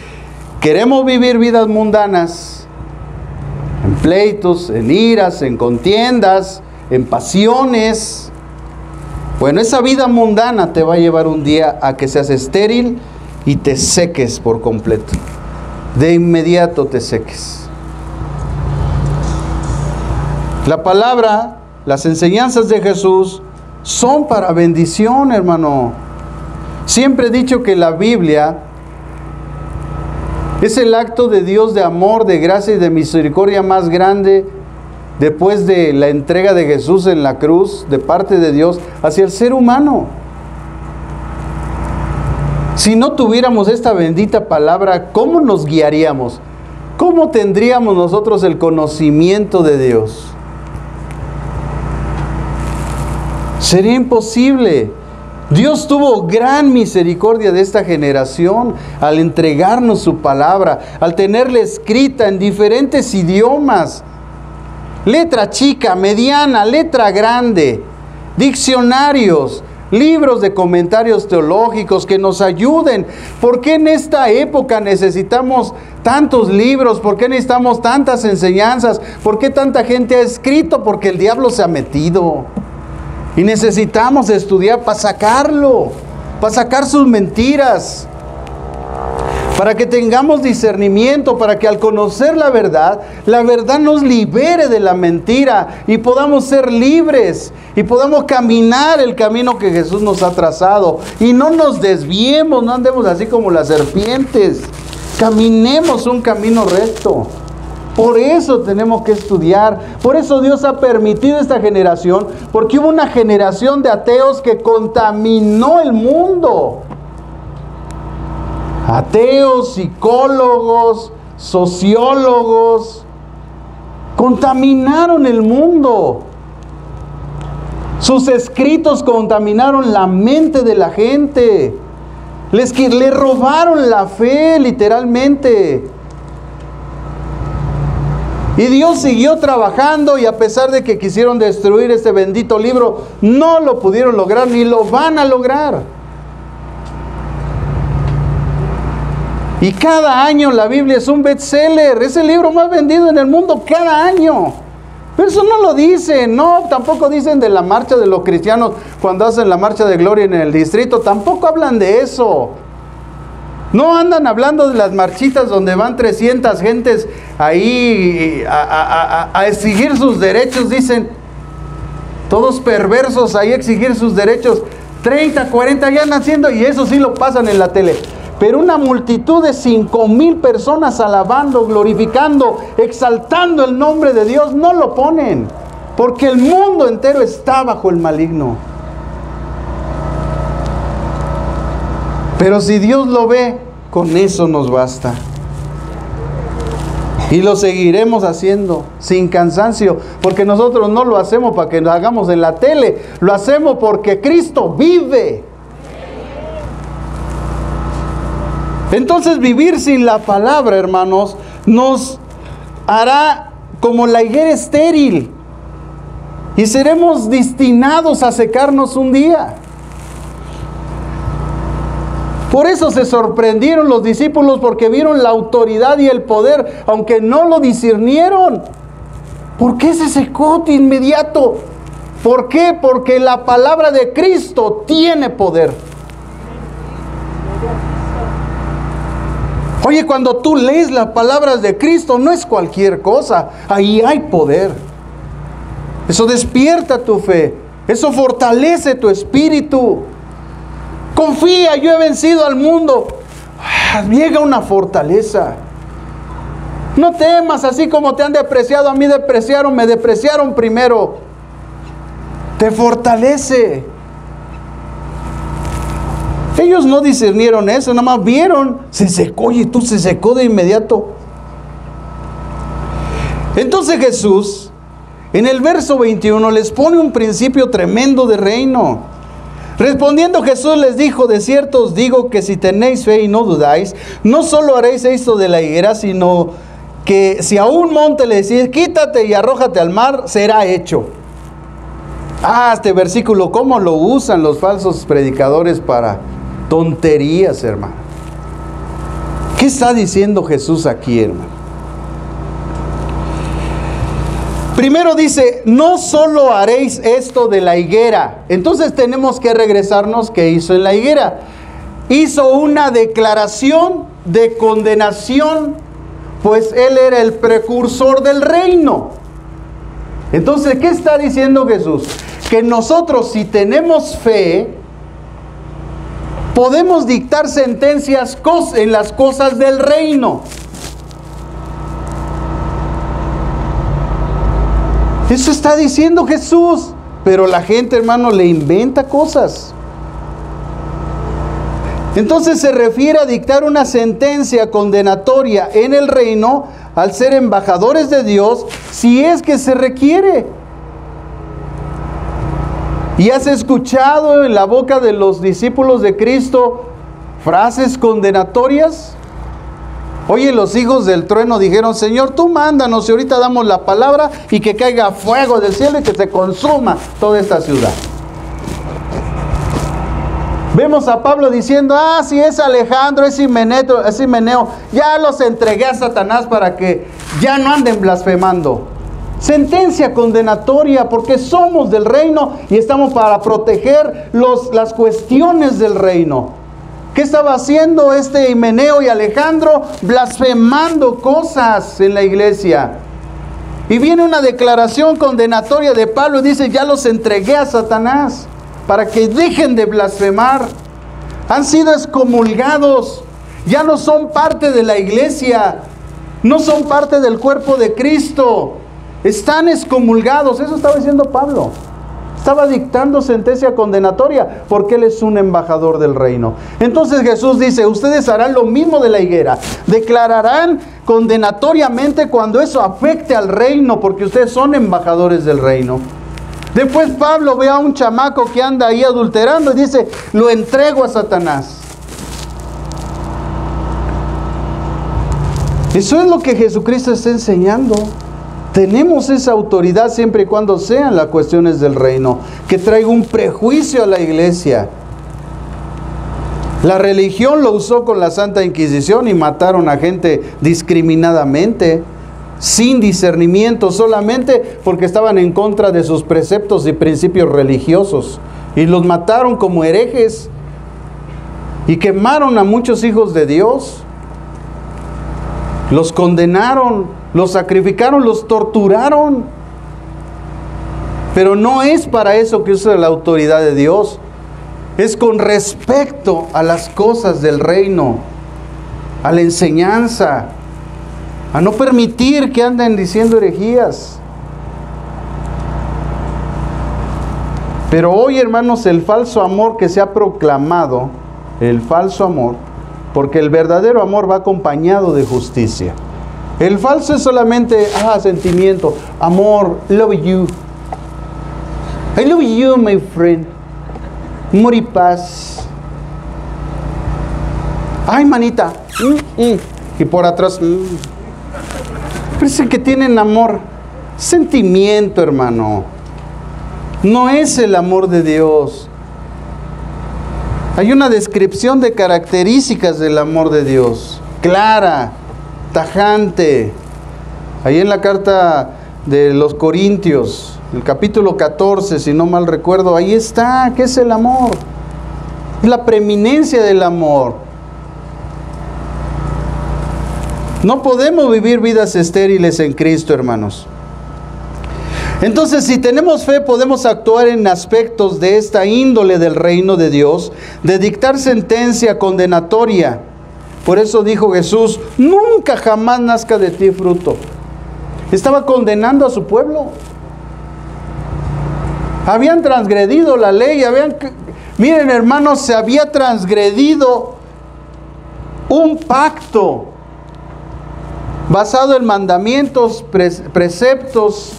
queremos vivir vidas mundanas, en pleitos, en iras, en contiendas, en pasiones, bueno, esa vida mundana te va a llevar un día a que seas estéril y te seques por completo. De inmediato te seques. La palabra, las enseñanzas de Jesús son para bendición, hermano. Siempre he dicho que la Biblia es el acto de Dios de amor, de gracia y de misericordia más grande después de la entrega de Jesús en la cruz de parte de Dios hacia el ser humano. Si no tuviéramos esta bendita palabra, ¿cómo nos guiaríamos? ¿Cómo tendríamos nosotros el conocimiento de Dios? Sería imposible. Dios tuvo gran misericordia de esta generación al entregarnos su palabra, al tenerla escrita en diferentes idiomas. Letra chica, mediana, letra grande, diccionarios, libros de comentarios teológicos que nos ayuden. ¿Por qué en esta época necesitamos tantos libros? ¿Por qué necesitamos tantas enseñanzas? ¿Por qué tanta gente ha escrito? Porque el diablo se ha metido. Y necesitamos estudiar para sacarlo, para sacar sus mentiras, para que tengamos discernimiento, para que al conocer la verdad nos libere de la mentira y podamos ser libres y podamos caminar el camino que Jesús nos ha trazado y no nos desviemos, no andemos así como las serpientes, caminemos un camino recto. Por eso tenemos que estudiar, por eso Dios ha permitido esta generación, porque hubo una generación de ateos que contaminó el mundo. Ateos, psicólogos, sociólogos, contaminaron el mundo. Sus escritos contaminaron la mente de la gente. Le robaron la fe, literalmente. Y Dios siguió trabajando y a pesar de que quisieron destruir este bendito libro, no lo pudieron lograr ni lo van a lograr. Y cada año la Biblia es un bestseller, es el libro más vendido en el mundo cada año. Pero eso no lo dicen, no, tampoco dicen de la marcha de los cristianos cuando hacen la marcha de gloria en el distrito, tampoco hablan de eso. No andan hablando de las marchitas donde van 300 gentes ahí a exigir sus derechos, dicen, todos perversos ahí exigir sus derechos, 30, 40 ya naciendo, y eso sí lo pasan en la tele. Pero una multitud de 5,000 personas alabando, glorificando, exaltando el nombre de Dios, no lo ponen, porque el mundo entero está bajo el maligno. Pero si Dios lo ve, con eso nos basta. Y lo seguiremos haciendo sin cansancio, porque nosotros no lo hacemos para que lo hagamos en la tele, lo hacemos porque Cristo vive. Entonces vivir sin la palabra, hermanos, nos hará como la higuera estéril y seremos destinados a secarnos un día. Por eso se sorprendieron los discípulos, porque vieron la autoridad y el poder, aunque no lo discernieron. ¿Por qué se secó de inmediato? ¿Por qué? Porque la palabra de Cristo tiene poder. Oye, cuando tú lees las palabras de Cristo, no es cualquier cosa, ahí hay poder. Eso despierta tu fe, eso fortalece tu espíritu. Confía, yo he vencido al mundo. Llega una fortaleza. No temas, así como te han despreciado, a mí me despreciaron primero. Te fortalece. Ellos no discernieron eso, nada más vieron, se secó, y tú se secó de inmediato. Entonces Jesús, en el verso 21, les pone un principio tremendo de reino. Respondiendo Jesús les dijo: de cierto os digo que si tenéis fe y no dudáis, no solo haréis esto de la higuera, sino que si a un monte le decís quítate y arrójate al mar, será hecho. Este versículo, ¿cómo lo usan los falsos predicadores para tonterías, hermano? ¿Qué está diciendo Jesús aquí, hermano? Primero dice, no solo haréis esto de la higuera. Entonces tenemos que regresarnos, ¿qué hizo en la higuera? Hizo una declaración de condenación, pues él era el precursor del reino. Entonces, ¿qué está diciendo Jesús? Que nosotros, si tenemos fe, podemos dictar sentencias en las cosas del reino. Eso está diciendo Jesús, pero la gente, hermano, le inventa cosas. Entonces se refiere a dictar una sentencia condenatoria en el reino al ser embajadores de Dios, si es que se requiere. ¿Y has escuchado en la boca de los discípulos de Cristo frases condenatorias? Oye, los hijos del trueno dijeron: Señor, tú mándanos y ahorita damos la palabra y que caiga fuego del cielo y que se consuma toda esta ciudad. Vemos a Pablo diciendo: si es Alejandro, es Himeneo, ya los entregué a Satanás para que ya no anden blasfemando. Sentencia condenatoria, porque somos del reino y estamos para proteger las cuestiones del reino. ¿Qué estaba haciendo Himeneo y Alejandro? Blasfemando cosas en la iglesia. Y viene una declaración condenatoria de Pablo y dice: ya los entregué a Satanás para que dejen de blasfemar. Han sido excomulgados, ya no son parte de la iglesia, no son parte del cuerpo de Cristo, están excomulgados. Eso estaba diciendo Pablo. Estaba dictando sentencia condenatoria porque él es un embajador del reino. Entonces Jesús dice: ustedes harán lo mismo de la higuera, declararán condenatoriamente cuando eso afecte al reino, porque ustedes son embajadores del reino. Después Pablo ve a un chamaco que anda ahí adulterando y dice: lo entrego a Satanás. Eso es lo que Jesucristo está enseñando. Tenemos esa autoridad siempre y cuando sean las cuestiones del reino, que traiga un prejuicio a la iglesia. La religión lo usó con la Santa Inquisición y mataron a gente discriminadamente, sin discernimiento, solamente porque estaban en contra de sus preceptos y principios religiosos. Y los mataron como herejes y quemaron a muchos hijos de Dios. Los condenaron, los sacrificaron, los torturaron. Pero no es para eso que usa la autoridad de Dios. Es con respecto a las cosas del reino, a la enseñanza, a no permitir que anden diciendo herejías. Pero hoy, hermanos, el falso amor que se ha proclamado, el falso amor, porque el verdadero amor va acompañado de justicia. El falso es solamente, sentimiento, amor, love you. I love you, my friend. Amor y paz. Ay, manita. Y por atrás. Parece que tienen amor. Sentimiento, hermano. No es el amor de Dios. Hay una descripción de características del amor de Dios. Clara, tajante. Ahí en la carta de los Corintios, el capítulo 14, si no mal recuerdo, ahí está. ¿Qué es el amor? Es la preeminencia del amor. No podemos vivir vidas estériles en Cristo, hermanos. Entonces, si tenemos fe, podemos actuar en aspectos de esta índole del reino de Dios, de dictar sentencia condenatoria. Por eso dijo Jesús, nunca jamás nazca de ti fruto. Estaba condenando a su pueblo. Habían transgredido la ley, miren, hermanos, se había transgredido un pacto basado en mandamientos, preceptos,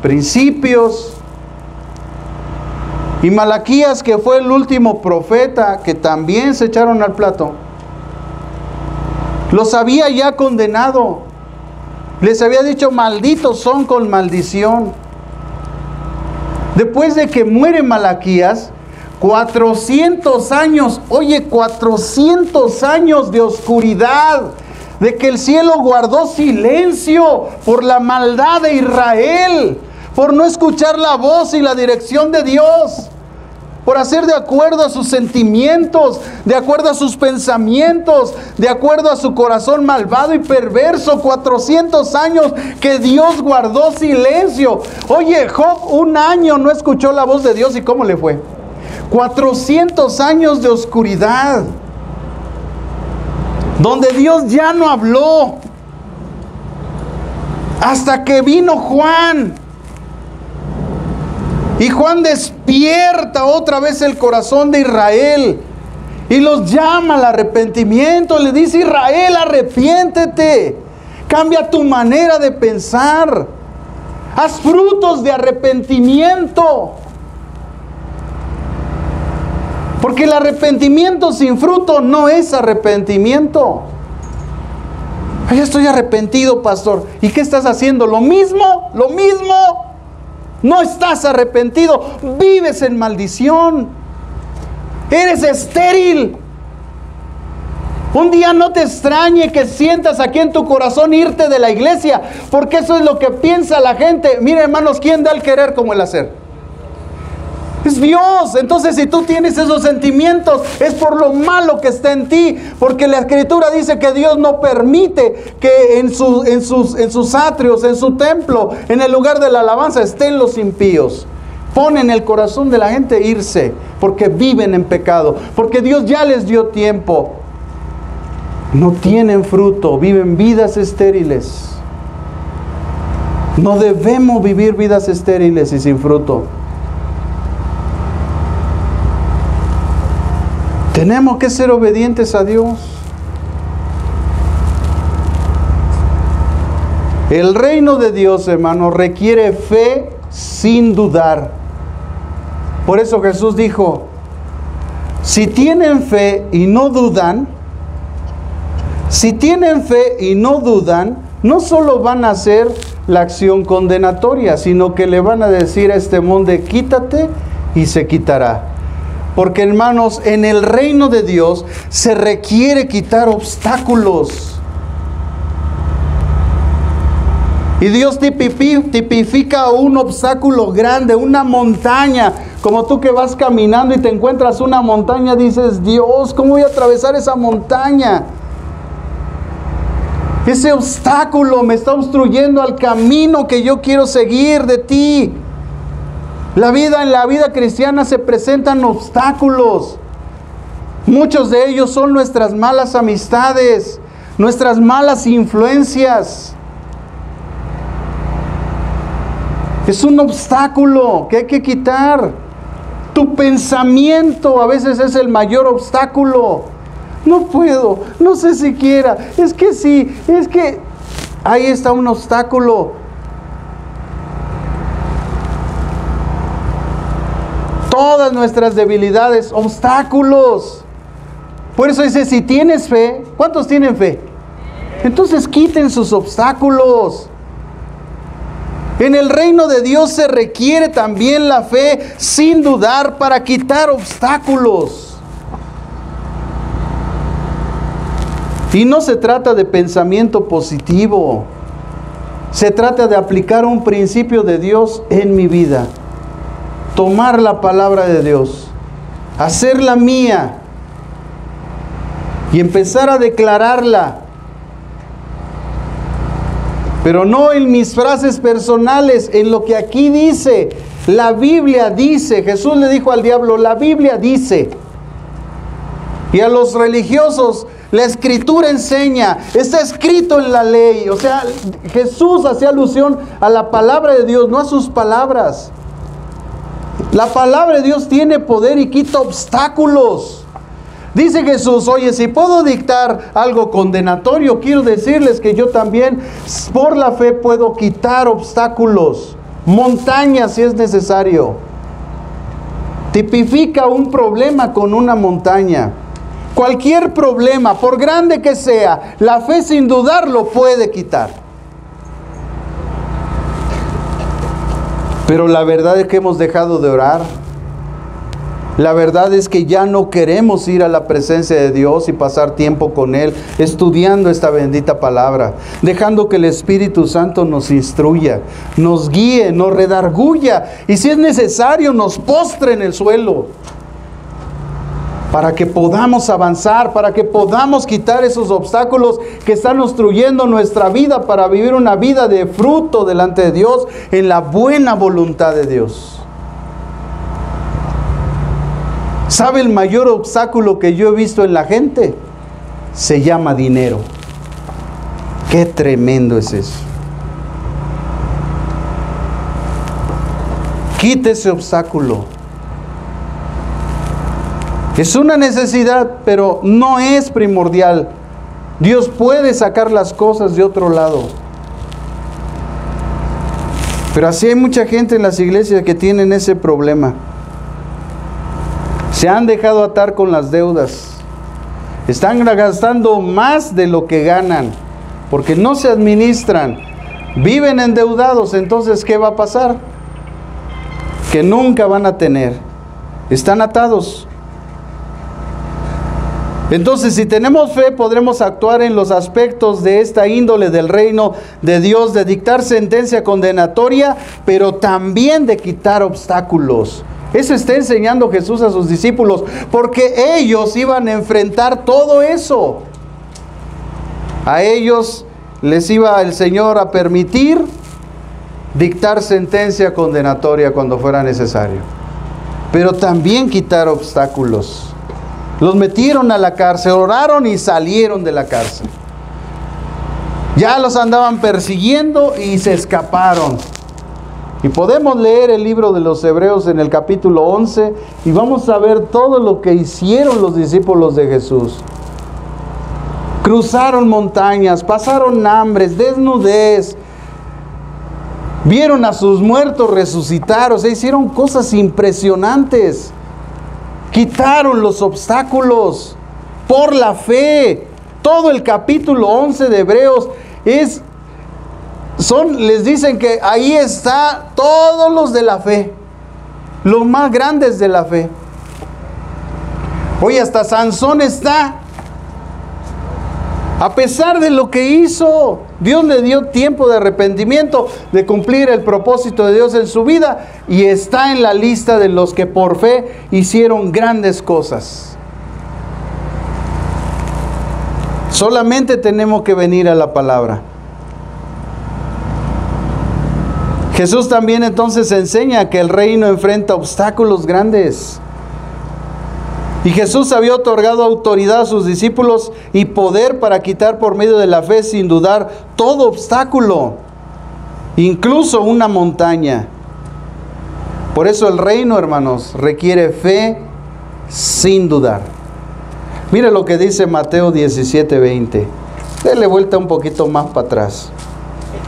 principios. Y Malaquías, que fue el último profeta, que también se echaron al plato, los había ya condenado. Les había dicho, malditos son con maldición. Después de que muere Malaquías, 400 años, 400 años de oscuridad, de que el cielo guardó silencio por la maldad de Israel, por no escuchar la voz y la dirección de Dios, por hacer de acuerdo a sus sentimientos, de acuerdo a sus pensamientos, de acuerdo a su corazón malvado y perverso. 400 años que Dios guardó silencio. Job 1 año no escuchó la voz de Dios, ¿y cómo le fue? 400 años de oscuridad, donde Dios ya no habló, hasta que vino Juan. Y Juan despierta otra vez el corazón de Israel y los llama al arrepentimiento. Le dice, Israel, arrepiéntete, cambia tu manera de pensar, haz frutos de arrepentimiento. Porque el arrepentimiento sin fruto no es arrepentimiento. Ya estoy arrepentido, pastor. ¿Y qué estás haciendo? ¿Lo mismo? ¿Lo mismo? No estás arrepentido, vives en maldición, eres estéril. Un día no te extrañe que sientas aquí en tu corazón irte de la iglesia, porque eso es lo que piensa la gente. Miren, hermanos, ¿quién da el querer como el hacer? Es Dios. Entonces, si tú tienes esos sentimientos, es por lo malo que está en ti, porque la Escritura dice que Dios no permite que en sus atrios, en su templo, en el lugar de la alabanza, estén los impíos. Pone en el corazón de la gente irse, porque viven en pecado, porque Dios ya les dio tiempo. No tienen fruto, viven vidas estériles. No debemos vivir vidas estériles y sin fruto. Tenemos que ser obedientes a Dios. El reino de Dios, hermano, requiere fe sin dudar. Por eso Jesús dijo, si tienen fe y no dudan, no solo van a hacer la acción condenatoria, sino que le van a decir a este monte, quítate, y se quitará. Porque, hermanos, en el reino de Dios se requiere quitar obstáculos. Y Dios tipifica un obstáculo grande, una montaña. Como tú que vas caminando y te encuentras una montaña, dices, Dios, ¿cómo voy a atravesar esa montaña? Ese obstáculo me está obstruyendo al camino que yo quiero seguir de ti. En la vida cristiana se presentan obstáculos. Muchos de ellos son nuestras malas amistades, nuestras malas influencias. Es un obstáculo que hay que quitar. Tu pensamiento a veces es el mayor obstáculo. No puedo, no sé siquiera, es que sí, es que ahí está un obstáculo. Todas nuestras debilidades, obstáculos. Por eso dice, si tienes fe, ¿cuántos tienen fe? Entonces quiten sus obstáculos. En el reino de Dios se requiere también la fe sin dudar para quitar obstáculos. Y no se trata de pensamiento positivo. Se trata de aplicar un principio de Dios en mi vida. Tomar la palabra de Dios, hacerla mía y empezar a declararla. Pero no en mis frases personales, en lo que aquí dice. La Biblia dice, Jesús le dijo al diablo, la Biblia dice. Y a los religiosos, la Escritura enseña, está escrito en la ley. O sea, Jesús hacía alusión a la palabra de Dios, no a sus palabras. La palabra de Dios tiene poder y quita obstáculos. Dice Jesús, oye, si puedo dictar algo condenatorio, quiero decirles que yo también por la fe puedo quitar obstáculos, montañas si es necesario. Tipifica un problema con una montaña. Cualquier problema, por grande que sea, la fe sin dudarlo puede quitar. Pero la verdad es que hemos dejado de orar. La verdad es que ya no queremos ir a la presencia de Dios y pasar tiempo con Él, estudiando esta bendita palabra, dejando que el Espíritu Santo nos instruya, nos guíe, nos redarguya y si es necesario nos postre en el suelo, para que podamos avanzar, para que podamos quitar esos obstáculos que están obstruyendo nuestra vida para vivir una vida de fruto delante de Dios en la buena voluntad de Dios. ¿Sabe el mayor obstáculo que yo he visto en la gente? Se llama dinero. Qué tremendo es eso. Quite ese obstáculo. Es una necesidad, pero no es primordial. Dios puede sacar las cosas de otro lado. Pero así hay mucha gente en las iglesias que tienen ese problema. Se han dejado atar con las deudas. Están gastando más de lo que ganan, porque no se administran. Viven endeudados, entonces ¿qué va a pasar? Que nunca van a tener. Están atados. Entonces, si tenemos fe, podremos actuar en los aspectos de esta índole del reino de Dios, de dictar sentencia condenatoria, pero también de quitar obstáculos. Eso está enseñando Jesús a sus discípulos, porque ellos iban a enfrentar todo eso. A ellos les iba el Señor a permitir dictar sentencia condenatoria cuando fuera necesario, pero también quitar obstáculos. Los metieron a la cárcel, oraron y salieron de la cárcel. Ya los andaban persiguiendo y se escaparon. Y podemos leer el libro de los Hebreos en el capítulo 11 y vamos a ver todo lo que hicieron los discípulos de Jesús. Cruzaron montañas, pasaron hambres, desnudez, vieron a sus muertos resucitar, o sea, hicieron cosas impresionantes. Quitaron los obstáculos por la fe. Todo el capítulo 11 de Hebreos les dicen que ahí está todos los de la fe, los más grandes de la fe. Oye, hasta Sansón está. A pesar de lo que hizo, Dios le dio tiempo de arrepentimiento, de cumplir el propósito de Dios en su vida, y está en la lista de los que por fe hicieron grandes cosas. Solamente tenemos que venir a la palabra. Jesús también entonces enseña que el reino enfrenta obstáculos grandes. Y Jesús había otorgado autoridad a sus discípulos y poder para quitar por medio de la fe sin dudar todo obstáculo, incluso una montaña. Por eso el reino, hermanos, requiere fe sin dudar. Mire lo que dice Mateo 17:20. Dele vuelta un poquito más para atrás.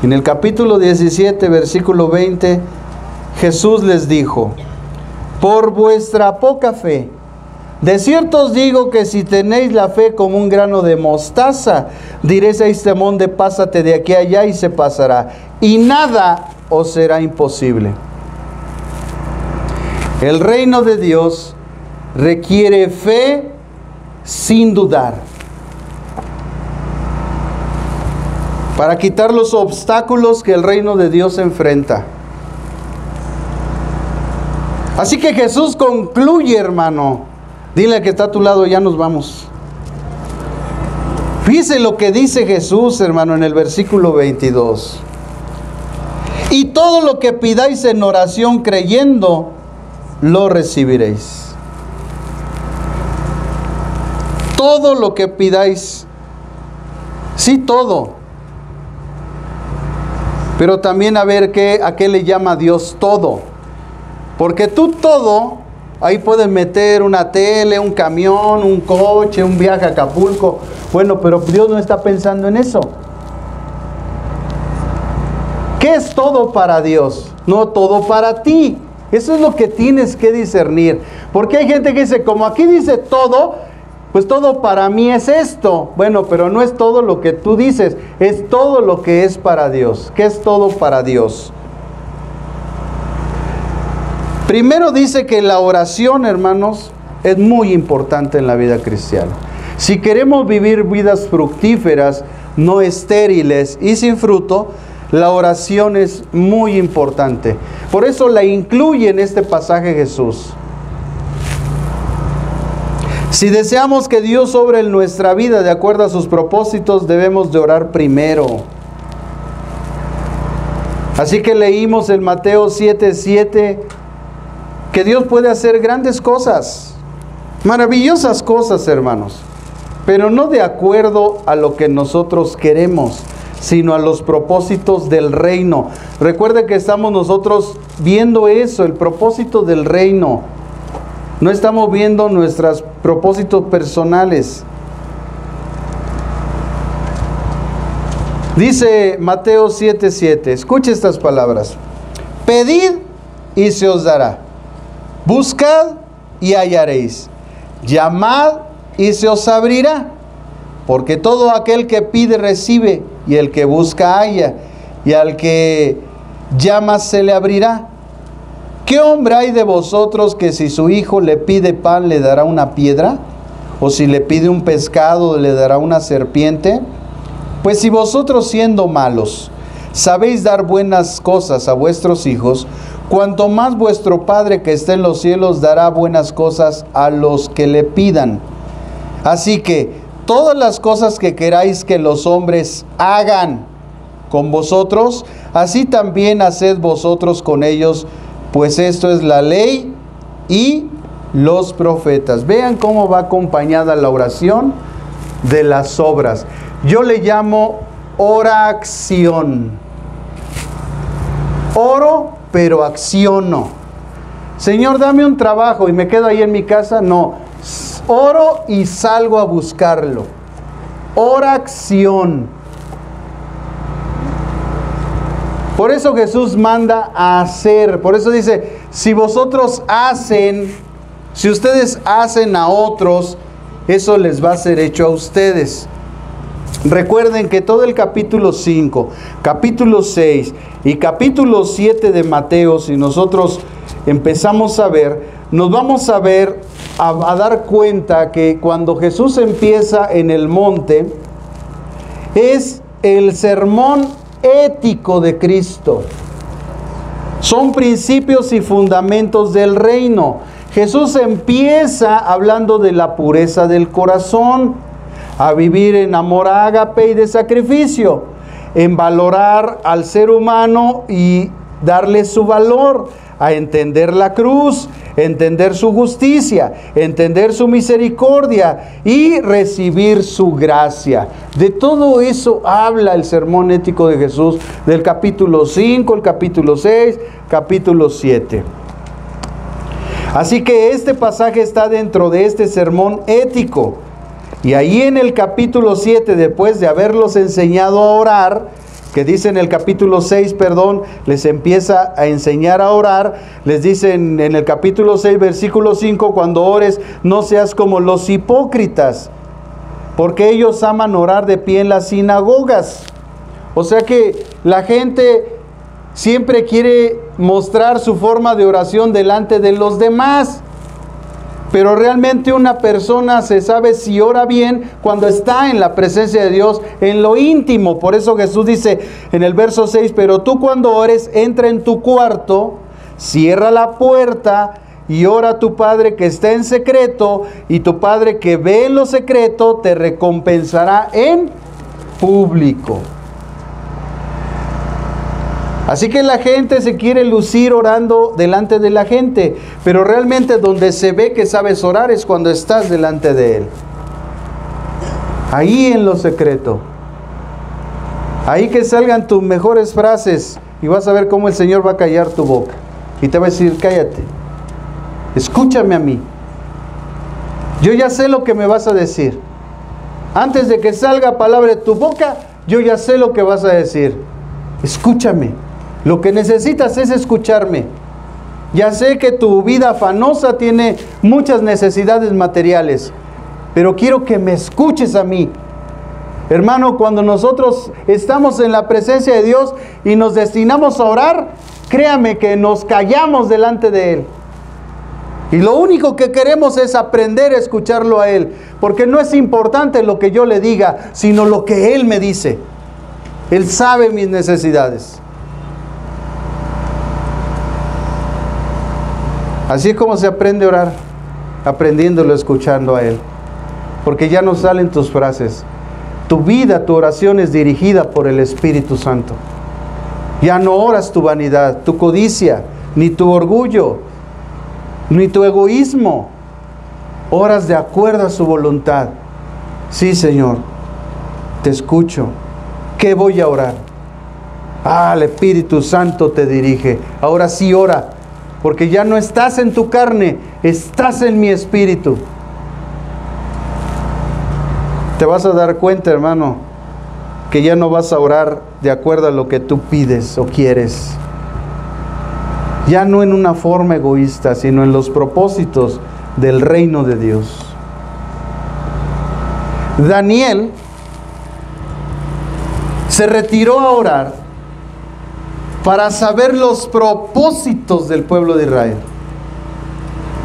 En el capítulo 17, versículo 20, Jesús les dijo: por vuestra poca fe, de cierto os digo que si tenéis la fe como un grano de mostaza, diréis a este monte, pásate de aquí a allá, y se pasará, y nada os será imposible. El reino de Dios requiere fe sin dudar, para quitar los obstáculos que el reino de Dios enfrenta. Así que Jesús concluye, hermano. Dile al que está a tu lado, ya nos vamos. Fíjese lo que dice Jesús, hermano, en el versículo 22. Y todo lo que pidáis en oración creyendo, lo recibiréis. Todo lo que pidáis. Sí, todo. Pero también a ver a qué le llama Dios todo. Porque tú todo, ahí puedes meter una tele, un camión, un coche, un viaje a Acapulco. Bueno, pero Dios no está pensando en eso. ¿Qué es todo para Dios? No todo para ti. Eso es lo que tienes que discernir. Porque hay gente que dice, como aquí dice todo, pues todo para mí es esto. Bueno, pero no es todo lo que tú dices, es todo lo que es para Dios. ¿Qué es todo para Dios? Primero dice que la oración, hermanos, es muy importante en la vida cristiana. Si queremos vivir vidas fructíferas, no estériles y sin fruto, la oración es muy importante. Por eso la incluye en este pasaje Jesús. Si deseamos que Dios obre en nuestra vida de acuerdo a sus propósitos, debemos de orar primero. Así que leímos en Mateo 7:7 que Dios puede hacer grandes cosas, maravillosas cosas, hermanos, pero no de acuerdo a lo que nosotros queremos, sino a los propósitos del reino. Recuerde que estamos nosotros viendo eso, el propósito del reino. No estamos viendo nuestros propósitos personales. Dice Mateo 7:7, escuche estas palabras: pedid y se os dará, buscad y hallaréis, llamad y se os abrirá, porque todo aquel que pide recibe, y el que busca halla, y al que llama se le abrirá. ¿Qué hombre hay de vosotros que si su hijo le pide pan le dará una piedra? ¿O si le pide un pescado le dará una serpiente? Pues si vosotros, siendo malos, sabéis dar buenas cosas a vuestros hijos, cuanto más vuestro Padre que está en los cielos dará buenas cosas a los que le pidan. Así que todas las cosas que queráis que los hombres hagan con vosotros, así también haced vosotros con ellos, pues esto es la ley y los profetas. Vean cómo va acompañada la oración de las obras. Yo le llamo oración. Oro, pero acciono. Señor, dame un trabajo y me quedo ahí en mi casa. No, oro y salgo a buscarlo. Oración. Por eso Jesús manda a hacer. Por eso dice, si vosotros hacen, si ustedes hacen a otros, eso les va a ser hecho a ustedes. Recuerden que todo el capítulo 5, capítulo 6 y capítulo 7 de Mateo, si nosotros empezamos a ver, nos vamos a dar cuenta que cuando Jesús empieza en el monte, es el sermón ético de Cristo. Son principios y fundamentos del reino. Jesús empieza hablando de la pureza del corazón. a vivir en amor ágape y de sacrificio, en valorar al ser humano y darle su valor, a entender la cruz, entender su justicia, entender su misericordia y recibir su gracia. De todo eso habla el sermón ético de Jesús, del capítulo 5, el capítulo 6, capítulo 7. Así que este pasaje está dentro de este sermón ético. Y ahí en el capítulo 7, después de haberlos enseñado a orar, que dice en el capítulo 6, les empieza a enseñar a orar, les dice en el capítulo 6, versículo 5, cuando ores, no seas como los hipócritas, porque ellos aman orar de pie en las sinagogas. O sea que la gente siempre quiere mostrar su forma de oración delante de los demás. Pero realmente una persona se sabe si ora bien cuando está en la presencia de Dios, en lo íntimo. Por eso Jesús dice en el verso 6, pero tú cuando ores, entra en tu cuarto, cierra la puerta y ora a tu Padre que está en secreto, y tu Padre que ve en lo secreto te recompensará en público. Así que la gente se quiere lucir orando delante de la gente, pero realmente donde se ve que sabes orar es cuando estás delante de Él. Ahí en lo secreto. Ahí que salgan tus mejores frases y vas a ver cómo el Señor va a callar tu boca. Y te va a decir, cállate, escúchame a mí. Yo ya sé lo que me vas a decir. Antes de que salga palabra de tu boca, yo ya sé lo que vas a decir. Escúchame. Lo que necesitas es escucharme. Ya sé que tu vida afanosa tiene muchas necesidades materiales, pero quiero que me escuches a mí. Hermano, cuando nosotros estamos en la presencia de Dios y nos destinamos a orar, créame que nos callamos delante de Él. Y lo único que queremos es aprender a escucharlo a Él, porque no es importante lo que yo le diga, sino lo que Él me dice. Él sabe mis necesidades. Así es como se aprende a orar, aprendiéndolo, escuchando a Él. Porque ya no salen tus frases. Tu vida, tu oración es dirigida por el Espíritu Santo. Ya no oras tu vanidad, tu codicia, ni tu orgullo, ni tu egoísmo. Oras de acuerdo a su voluntad. Sí, Señor, te escucho. ¿Qué voy a orar? El Espíritu Santo te dirige. Ahora sí ora. Porque ya no estás en tu carne, estás en mi espíritu. Te vas a dar cuenta, hermano, que ya no vas a orar de acuerdo a lo que tú pides o quieres. Ya no en una forma egoísta, sino en los propósitos del reino de Dios. Daniel se retiró a orar para saber los propósitos del pueblo de Israel.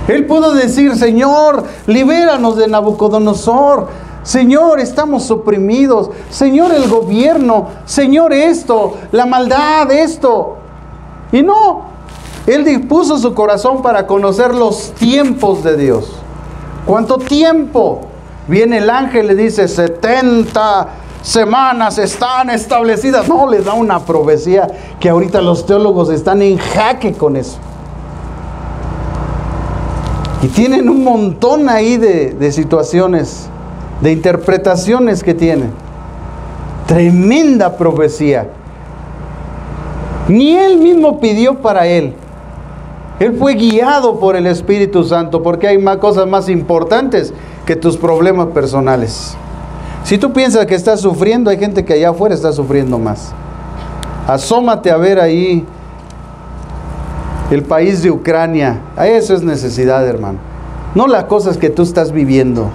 Él pudo decir, Señor, libéranos de Nabucodonosor. Señor, estamos oprimidos. Señor, el gobierno. Señor, esto, la maldad, esto. Y no, él dispuso su corazón para conocer los tiempos de Dios. ¿Cuánto tiempo? Viene el ángel y le dice, 70 semanas están establecidas. No, les da una profecía que ahorita los teólogos están en jaque con eso. Y tienen un montón ahí de situaciones, de interpretaciones que tienen. Tremenda profecía. Ni él mismo pidió para él. Él fue guiado por el Espíritu Santo, porque hay cosas más importantes que tus problemas personales. Si tú piensas que estás sufriendo, hay gente que allá afuera está sufriendo más. Asómate a ver ahí el país de Ucrania. Eso es necesidad, hermano. No las cosas que tú estás viviendo.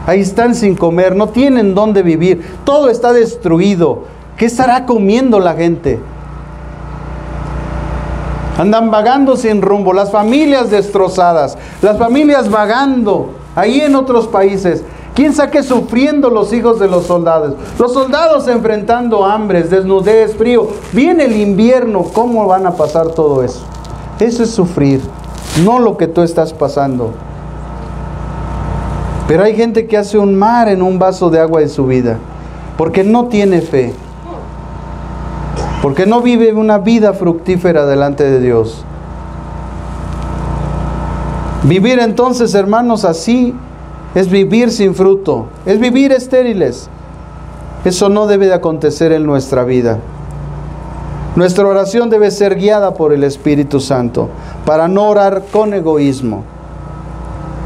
Ahí están sin comer, no tienen dónde vivir. Todo está destruido. ¿Qué estará comiendo la gente? Andan vagando sin rumbo. Las familias destrozadas. Las familias vagando. Ahí en otros países. ¿Quién sabe sufriendo los hijos de los soldados? Los soldados enfrentando hambres, desnudez, frío. Viene el invierno, ¿cómo van a pasar todo eso? Eso es sufrir, no lo que tú estás pasando. Pero hay gente que hace un mar en un vaso de agua de su vida, porque no tiene fe, porque no vive una vida fructífera delante de Dios. Vivir entonces, hermanos, así es vivir sin fruto, es vivir estériles. Eso no debe de acontecer en nuestra vida. Nuestra oración debe ser guiada por el Espíritu Santo, para no orar con egoísmo,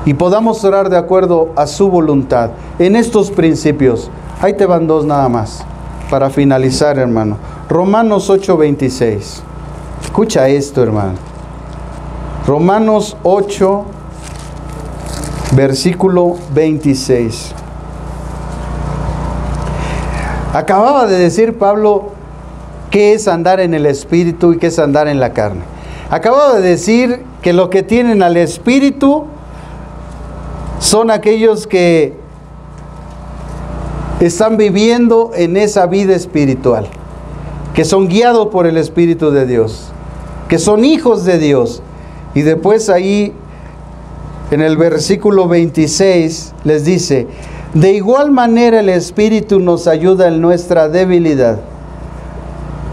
y podamos orar de acuerdo a su voluntad, en estos principios. Ahí te van dos nada más, para finalizar, hermano. Romanos 8:26. Escucha esto, hermano. Romanos 8, versículo 26. Acababa de decir Pablo qué es andar en el Espíritu y qué es andar en la carne. Acababa de decir que los que tienen al Espíritu son aquellos que están viviendo en esa vida espiritual, que son guiados por el Espíritu de Dios, que son hijos de Dios. Y después ahí en el versículo 26 les dice: de igual manera el Espíritu nos ayuda en nuestra debilidad.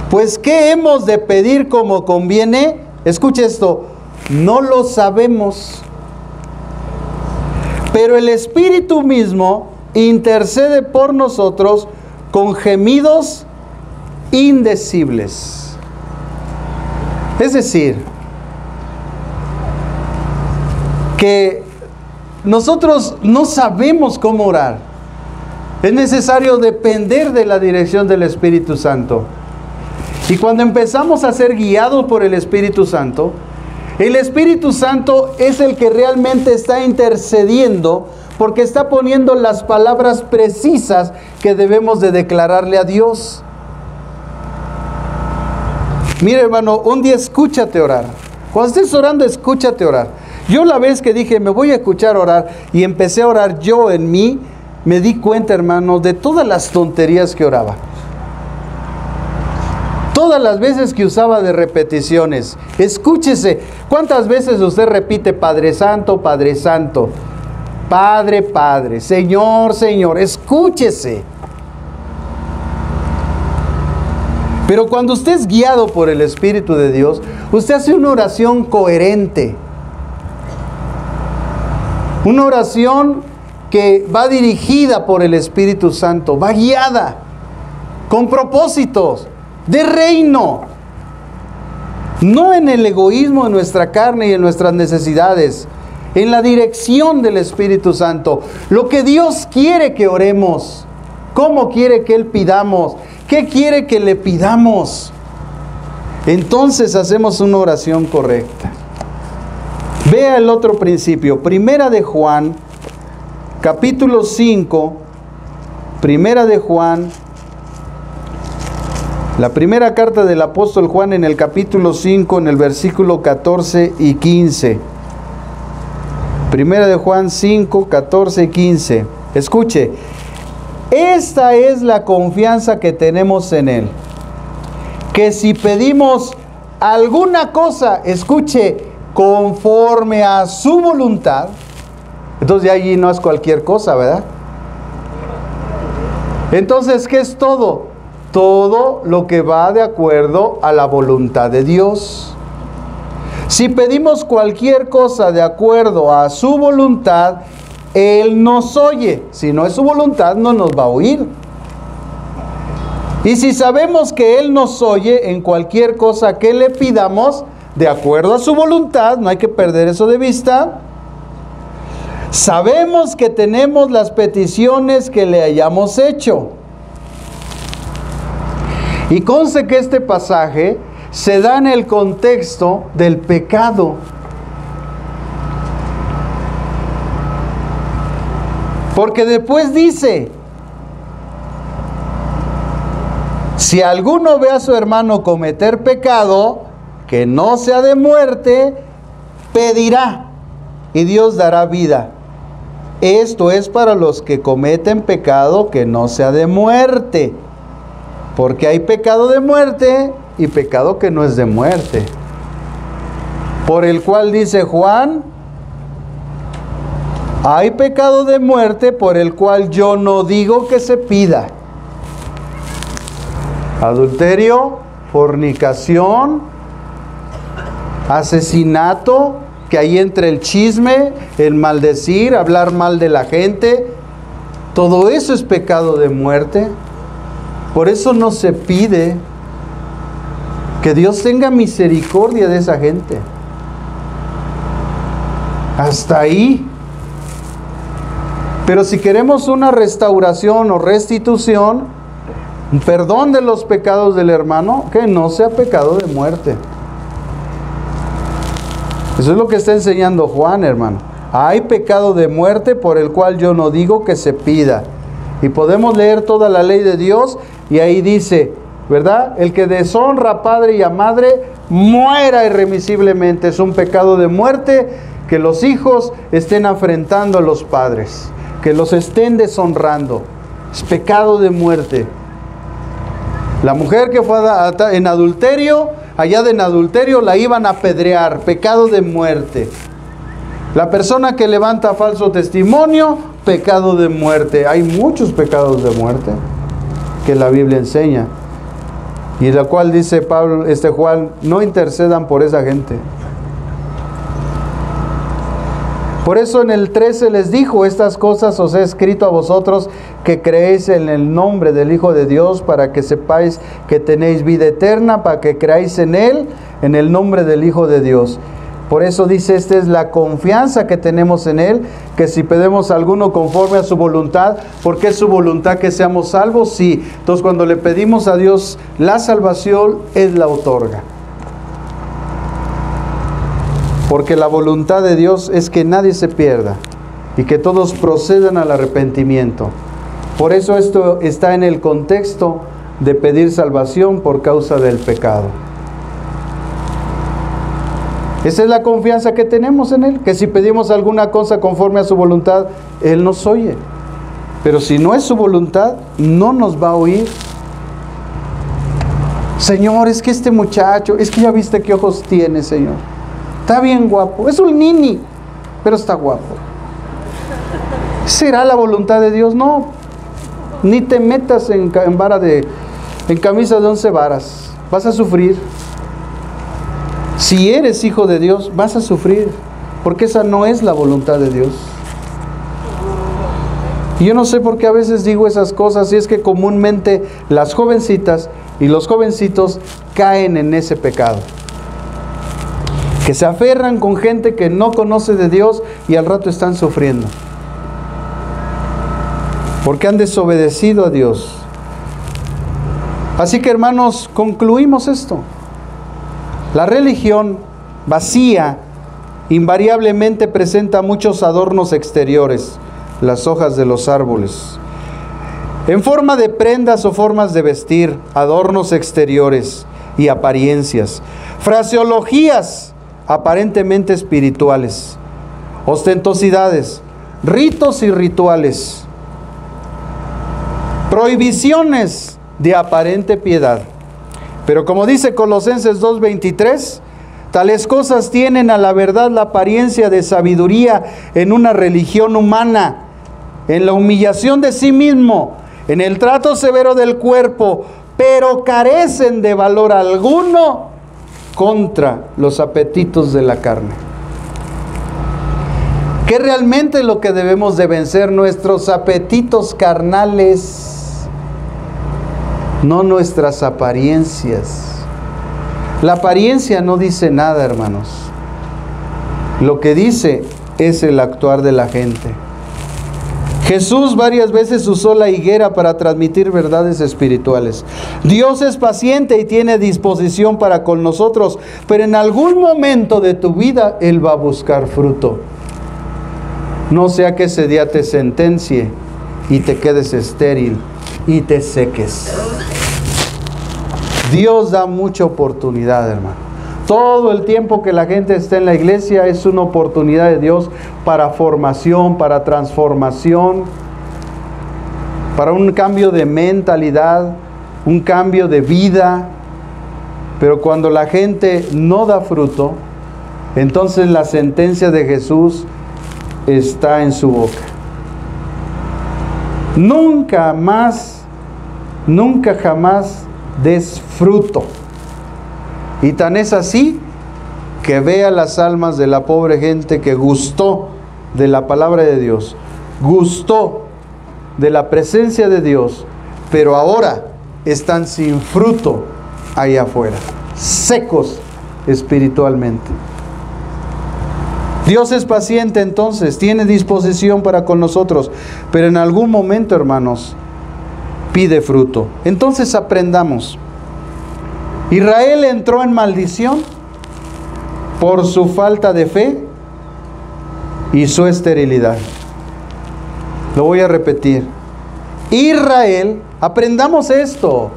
Pues ¿qué hemos de pedir como conviene? Escuche esto: no lo sabemos. Pero el Espíritu mismo intercede por nosotros con gemidos indecibles. Es decir, que nosotros no sabemos cómo orar. Es necesario depender de la dirección del Espíritu Santo. Y cuando empezamos a ser guiados por el Espíritu Santo es el que realmente está intercediendo, porque está poniendo las palabras precisas que debemos de declararle a Dios. Mire, hermano, un día escúchate orar. Cuando estés orando, escúchate orar. Yo la vez que dije, me voy a escuchar orar, y empecé a orar yo en mí, me di cuenta, hermano, de todas las tonterías que oraba. Todas las veces que usaba de repeticiones. Escúchese, ¿cuántas veces usted repite Padre Santo, Padre Santo? Padre, Padre, Señor, Señor. Escúchese. Pero cuando usted es guiado por el Espíritu de Dios, usted hace una oración coherente. Una oración que va dirigida por el Espíritu Santo, va guiada, con propósitos de reino, no en el egoísmo de nuestra carne y en nuestras necesidades, en la dirección del Espíritu Santo. Lo que Dios quiere que oremos, cómo quiere que Él pidamos, qué quiere que le pidamos. Entonces hacemos una oración correcta. Vea el otro principio, Primera de Juan, capítulo 5, Primera de Juan, la primera carta del apóstol Juan, en el capítulo 5, en el versículo 14 y 15. Primera de Juan 5, 14 y 15. Escuche, esta es la confianza que tenemos en Él, que si pedimos alguna cosa, escuche, conforme a su voluntad, entonces ya allí no es cualquier cosa, ¿verdad? Entonces, ¿qué es todo? Todo lo que va de acuerdo a la voluntad de Dios. Si pedimos cualquier cosa de acuerdo a su voluntad, Él nos oye. Si no es su voluntad, no nos va a oír. Y si sabemos que Él nos oye en cualquier cosa que le pidamos, de acuerdo a su voluntad, no hay que perder eso de vista, sabemos que tenemos las peticiones que le hayamos hecho. Y conste que este pasaje se da en el contexto del pecado. Porque después dice: si alguno ve a su hermano cometer pecado que no sea de muerte, pedirá y Dios dará vida. Esto es para los que cometen pecado que no sea de muerte. Porque hay pecado de muerte y pecado que no es de muerte. Por el cual dice Juan, Hay pecado de muerte por el cual yo no digo que se pida. Adulterio, fornicación, asesinato, que ahí entre el chisme, el maldecir, hablar mal de la gente, todo eso es pecado de muerte. Por eso no se pide. Que Dios tenga misericordia de esa gente. Hasta ahí. Pero si queremos una restauración o restitución, un perdón de los pecados del hermano, que no sea pecado de muerte. Eso es lo que está enseñando Juan, hermano. Hay pecado de muerte por el cual yo no digo que se pida. Y podemos leer toda la ley de Dios y ahí dice, ¿verdad? El que deshonra a padre y a madre muera irremisiblemente. Es un pecado de muerte que los hijos estén afrentando a los padres, que los estén deshonrando. Es pecado de muerte. La mujer que fue en adulterio, hallada en adulterio, la iban a apedrear. Pecado de muerte. La persona que levanta falso testimonio, pecado de muerte. Hay muchos pecados de muerte que la Biblia enseña. Y la cual dice Pablo, Juan, no intercedan por esa gente. Por eso en el 13 les dijo, estas cosas os he escrito a vosotros que creéis en el nombre del Hijo de Dios, para que sepáis que tenéis vida eterna, para que creáis en Él, en el nombre del Hijo de Dios. Por eso dice, esta es la confianza que tenemos en Él, que si pedimos a alguno conforme a su voluntad, porque es su voluntad que seamos salvos, sí. Entonces cuando le pedimos a Dios la salvación, Él la otorga. Porque la voluntad de Dios es que nadie se pierda y que todos procedan al arrepentimiento. Por eso esto está en el contexto de pedir salvación por causa del pecado. Esa es la confianza que tenemos en Él, que si pedimos alguna cosa conforme a su voluntad, Él nos oye. Pero si no es su voluntad, no nos va a oír. Señor, es que este muchacho, es que ya viste qué ojos tiene, Señor. Está bien guapo, es un nini, pero está guapo. ¿Será la voluntad de Dios? No, ni te metas en camisa de 11 varas, vas a sufrir. Si eres hijo de Dios, vas a sufrir, porque esa no es la voluntad de Dios. Y yo no sé por qué a veces digo esas cosas, y es que comúnmente las jovencitas y los jovencitos caen en ese pecado. Que se aferran con gente que no conoce de Dios y al rato están sufriendo. Porque han desobedecido a Dios. Así que, hermanos, concluimos esto. La religión vacía invariablemente presenta muchos adornos exteriores, las hojas de los árboles, en forma de prendas o formas de vestir, adornos exteriores y apariencias, fraseologías aparentemente espirituales, ostentosidades, ritos y rituales, prohibiciones de aparente piedad. Pero como dice Colosenses 2:23, tales cosas tienen a la verdad la apariencia de sabiduría en una religión humana, en la humillación de sí mismo, en el trato severo del cuerpo, pero carecen de valor alguno contra los apetitos de la carne. ¿Qué realmente es lo que debemos de vencer? Nuestros apetitos carnales, no nuestras apariencias. La apariencia no dice nada, hermanos. Lo que dice es el actuar de la gente. Jesús varias veces usó la higuera para transmitir verdades espirituales. Dios es paciente y tiene disposición para con nosotros, pero en algún momento de tu vida Él va a buscar fruto. No sea que ese día te sentencie y te quedes estéril y te seques. Dios da mucha oportunidad, hermano. Todo el tiempo que la gente está en la iglesia es una oportunidad de Dios para formación, para transformación, para un cambio de mentalidad, un cambio de vida. Pero cuando la gente no da fruto, entonces la sentencia de Jesús está en su boca. Nunca más, nunca jamás des fruto. Y tan es así que vea las almas de la pobre gente que gustó de la palabra de Dios, gustó de la presencia de Dios, pero ahora están sin fruto allá afuera, secos espiritualmente. Dios es paciente entonces, tiene disposición para con nosotros, pero en algún momento, hermanos, pide fruto. Entonces aprendamos. Israel entró en maldición por su falta de fe y su esterilidad. Lo voy a repetir. Israel, aprendamos esto.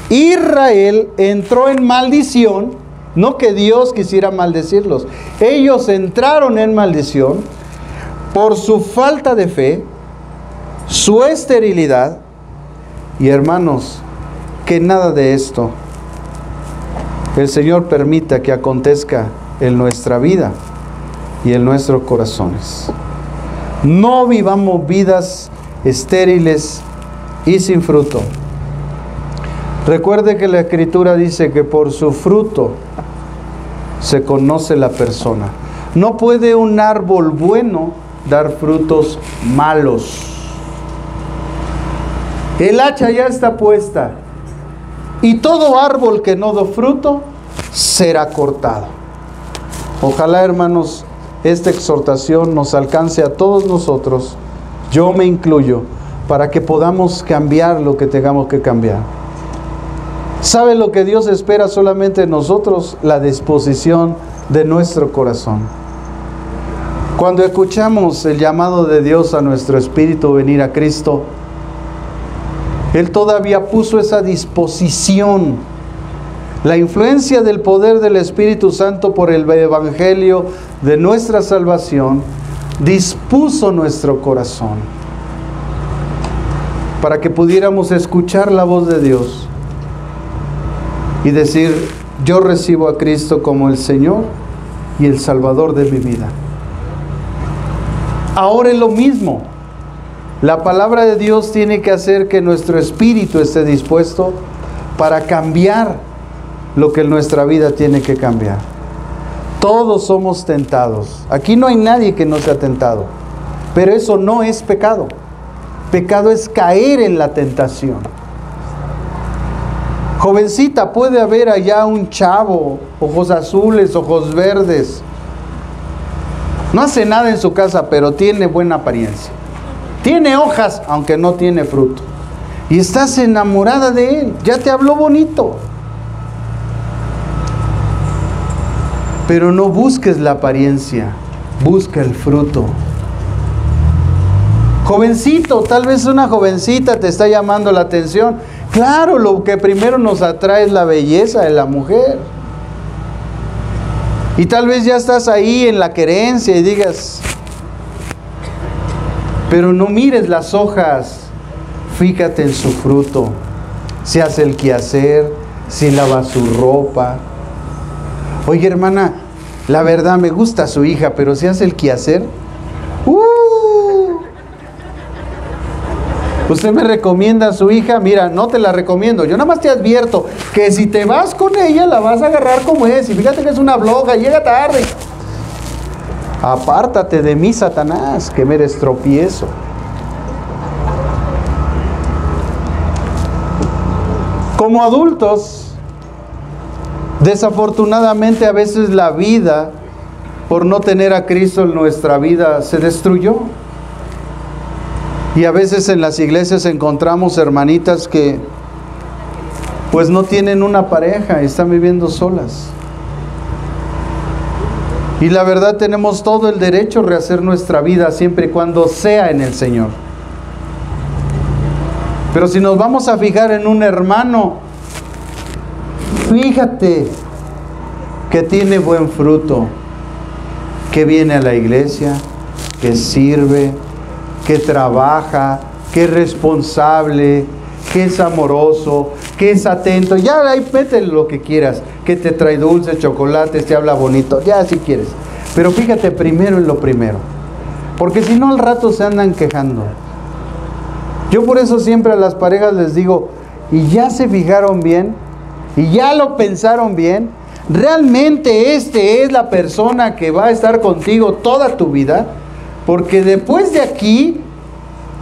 Israel entró en maldición, no que Dios quisiera maldecirlos. Ellos entraron en maldición por su falta de fe, su esterilidad. Y hermanos, que nada de esto el Señor permita que acontezca en nuestra vida y en nuestros corazones. No vivamos vidas estériles y sin fruto. Recuerde que la Escritura dice que por su fruto se conoce la persona. No puede un árbol bueno dar frutos malos. El hacha ya está puesta y todo árbol que no da fruto será cortado. Ojalá, hermanos, esta exhortación nos alcance a todos nosotros, yo me incluyo, para que podamos cambiar lo que tengamos que cambiar. ¿Sabe lo que Dios espera solamente de nosotros? La disposición de nuestro corazón. Cuando escuchamos el llamado de Dios a nuestro espíritu venir a Cristo, Él todavía puso esa disposición. La influencia del poder del Espíritu Santo por el Evangelio de nuestra salvación dispuso nuestro corazón para que pudiéramos escuchar la voz de Dios y decir: yo recibo a Cristo como el Señor y el Salvador de mi vida. Ahora es lo mismo. La palabra de Dios tiene que hacer que nuestro espíritu esté dispuesto para cambiar lo que en nuestra vida tiene que cambiar. Todos somos tentados. Aquí no hay nadie que no sea tentado. Pero eso no es pecado. Pecado es caer en la tentación. Jovencita, puede haber allá un chavo, ojos azules, ojos verdes. No hace nada en su casa, pero tiene buena apariencia. Tiene hojas, aunque no tiene fruto. Y estás enamorada de él. Ya te habló bonito. Pero no busques la apariencia, busca el fruto. Jovencito, tal vez una jovencita te está llamando la atención. Claro, lo que primero nos atrae es la belleza de la mujer. Y tal vez ya estás ahí en la querencia y digas, pero no mires las hojas, fíjate en su fruto. Si hace el quehacer, si lava su ropa. Oye, hermana, la verdad me gusta su hija, pero si hace el quehacer, ¿usted me recomienda a su hija? Mira, no te la recomiendo. Yo nada más te advierto que si te vas con ella, la vas a agarrar como es. Y fíjate que es una floja, llega tarde. Apártate de mí, Satanás, que me eres tropiezo. Como adultos, desafortunadamente a veces la vida, por no tener a Cristo en nuestra vida, se destruyó. Y a veces en las iglesias encontramos hermanitas que pues no tienen una pareja, están viviendo solas. Y la verdad, tenemos todo el derecho a rehacer nuestra vida siempre y cuando sea en el Señor. Pero si nos vamos a fijar en un hermano, fíjate que tiene buen fruto, que viene a la iglesia, que sirve, que trabaja, que es responsable, que es amoroso, que es atento. Ya ahí métele lo que quieras, que te trae dulces, chocolates, te habla bonito, ya si quieres. Pero fíjate primero en lo primero. porque si no al rato se andan quejando. Yo por eso siempre a las parejas les digo, ¿y ya se fijaron bien? ¿Y ya lo pensaron bien? ¿Realmente este es la persona que va a estar contigo toda tu vida? Porque después de aquí,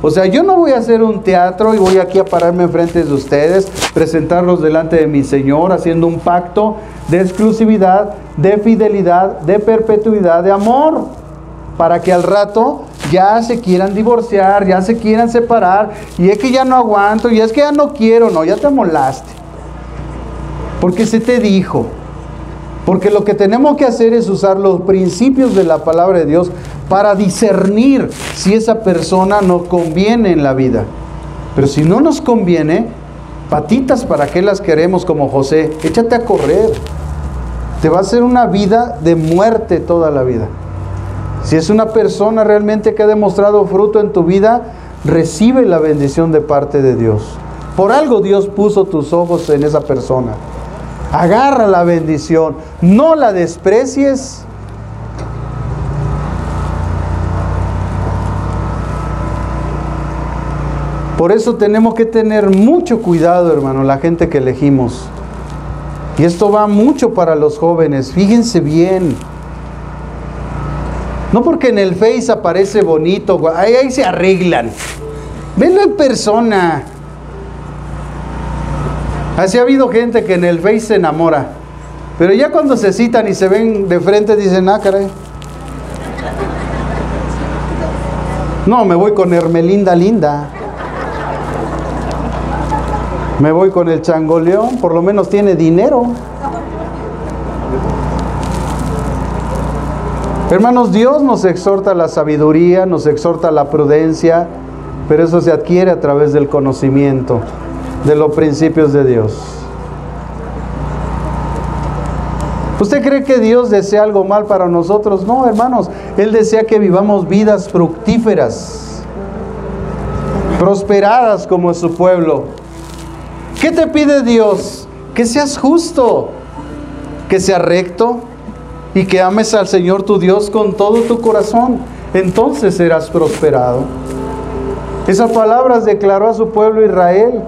o sea, yo no voy a hacer un teatro y voy aquí a pararme enfrente de ustedes, presentarlos delante de mi Señor, haciendo un pacto de exclusividad, de fidelidad, de perpetuidad, de amor, para que al rato ya se quieran divorciar, ya se quieran separar, y es que ya no aguanto, y es que ya no quiero. No, ya te amolaste, porque se te dijo. Porque lo que tenemos que hacer es usar los principios de la palabra de Dios para discernir si esa persona nos conviene en la vida. Pero si no nos conviene, patitas, ¿para qué las queremos? Como José, échate a correr. Te va a hacer una vida de muerte toda la vida. Si es una persona realmente que ha demostrado fruto en tu vida, recibe la bendición de parte de Dios. Por algo Dios puso tus ojos en esa persona. Agarra la bendición, no la desprecies. Por eso tenemos que tener mucho cuidado, hermano, la gente que elegimos. Y esto va mucho para los jóvenes, fíjense bien. No porque en el Face aparece bonito, ahí se arreglan. Venlo en persona. Así ha habido gente que en el Face se enamora, pero ya cuando se citan y se ven de frente dicen, ah, caray. No, me voy con Hermelinda Linda. Me voy con el Changoleón, por lo menos tiene dinero. Hermanos, Dios nos exhorta a la sabiduría, nos exhorta a la prudencia, pero eso se adquiere a través del conocimiento de los principios de Dios. ¿Usted cree que Dios desea algo mal para nosotros? No, hermanos, Él desea que vivamos vidas fructíferas, prosperadas como su pueblo. ¿Qué te pide Dios? Que seas justo, que seas recto y que ames al Señor tu Dios con todo tu corazón. Entonces serás prosperado. Esas palabras declaró a su pueblo Israel.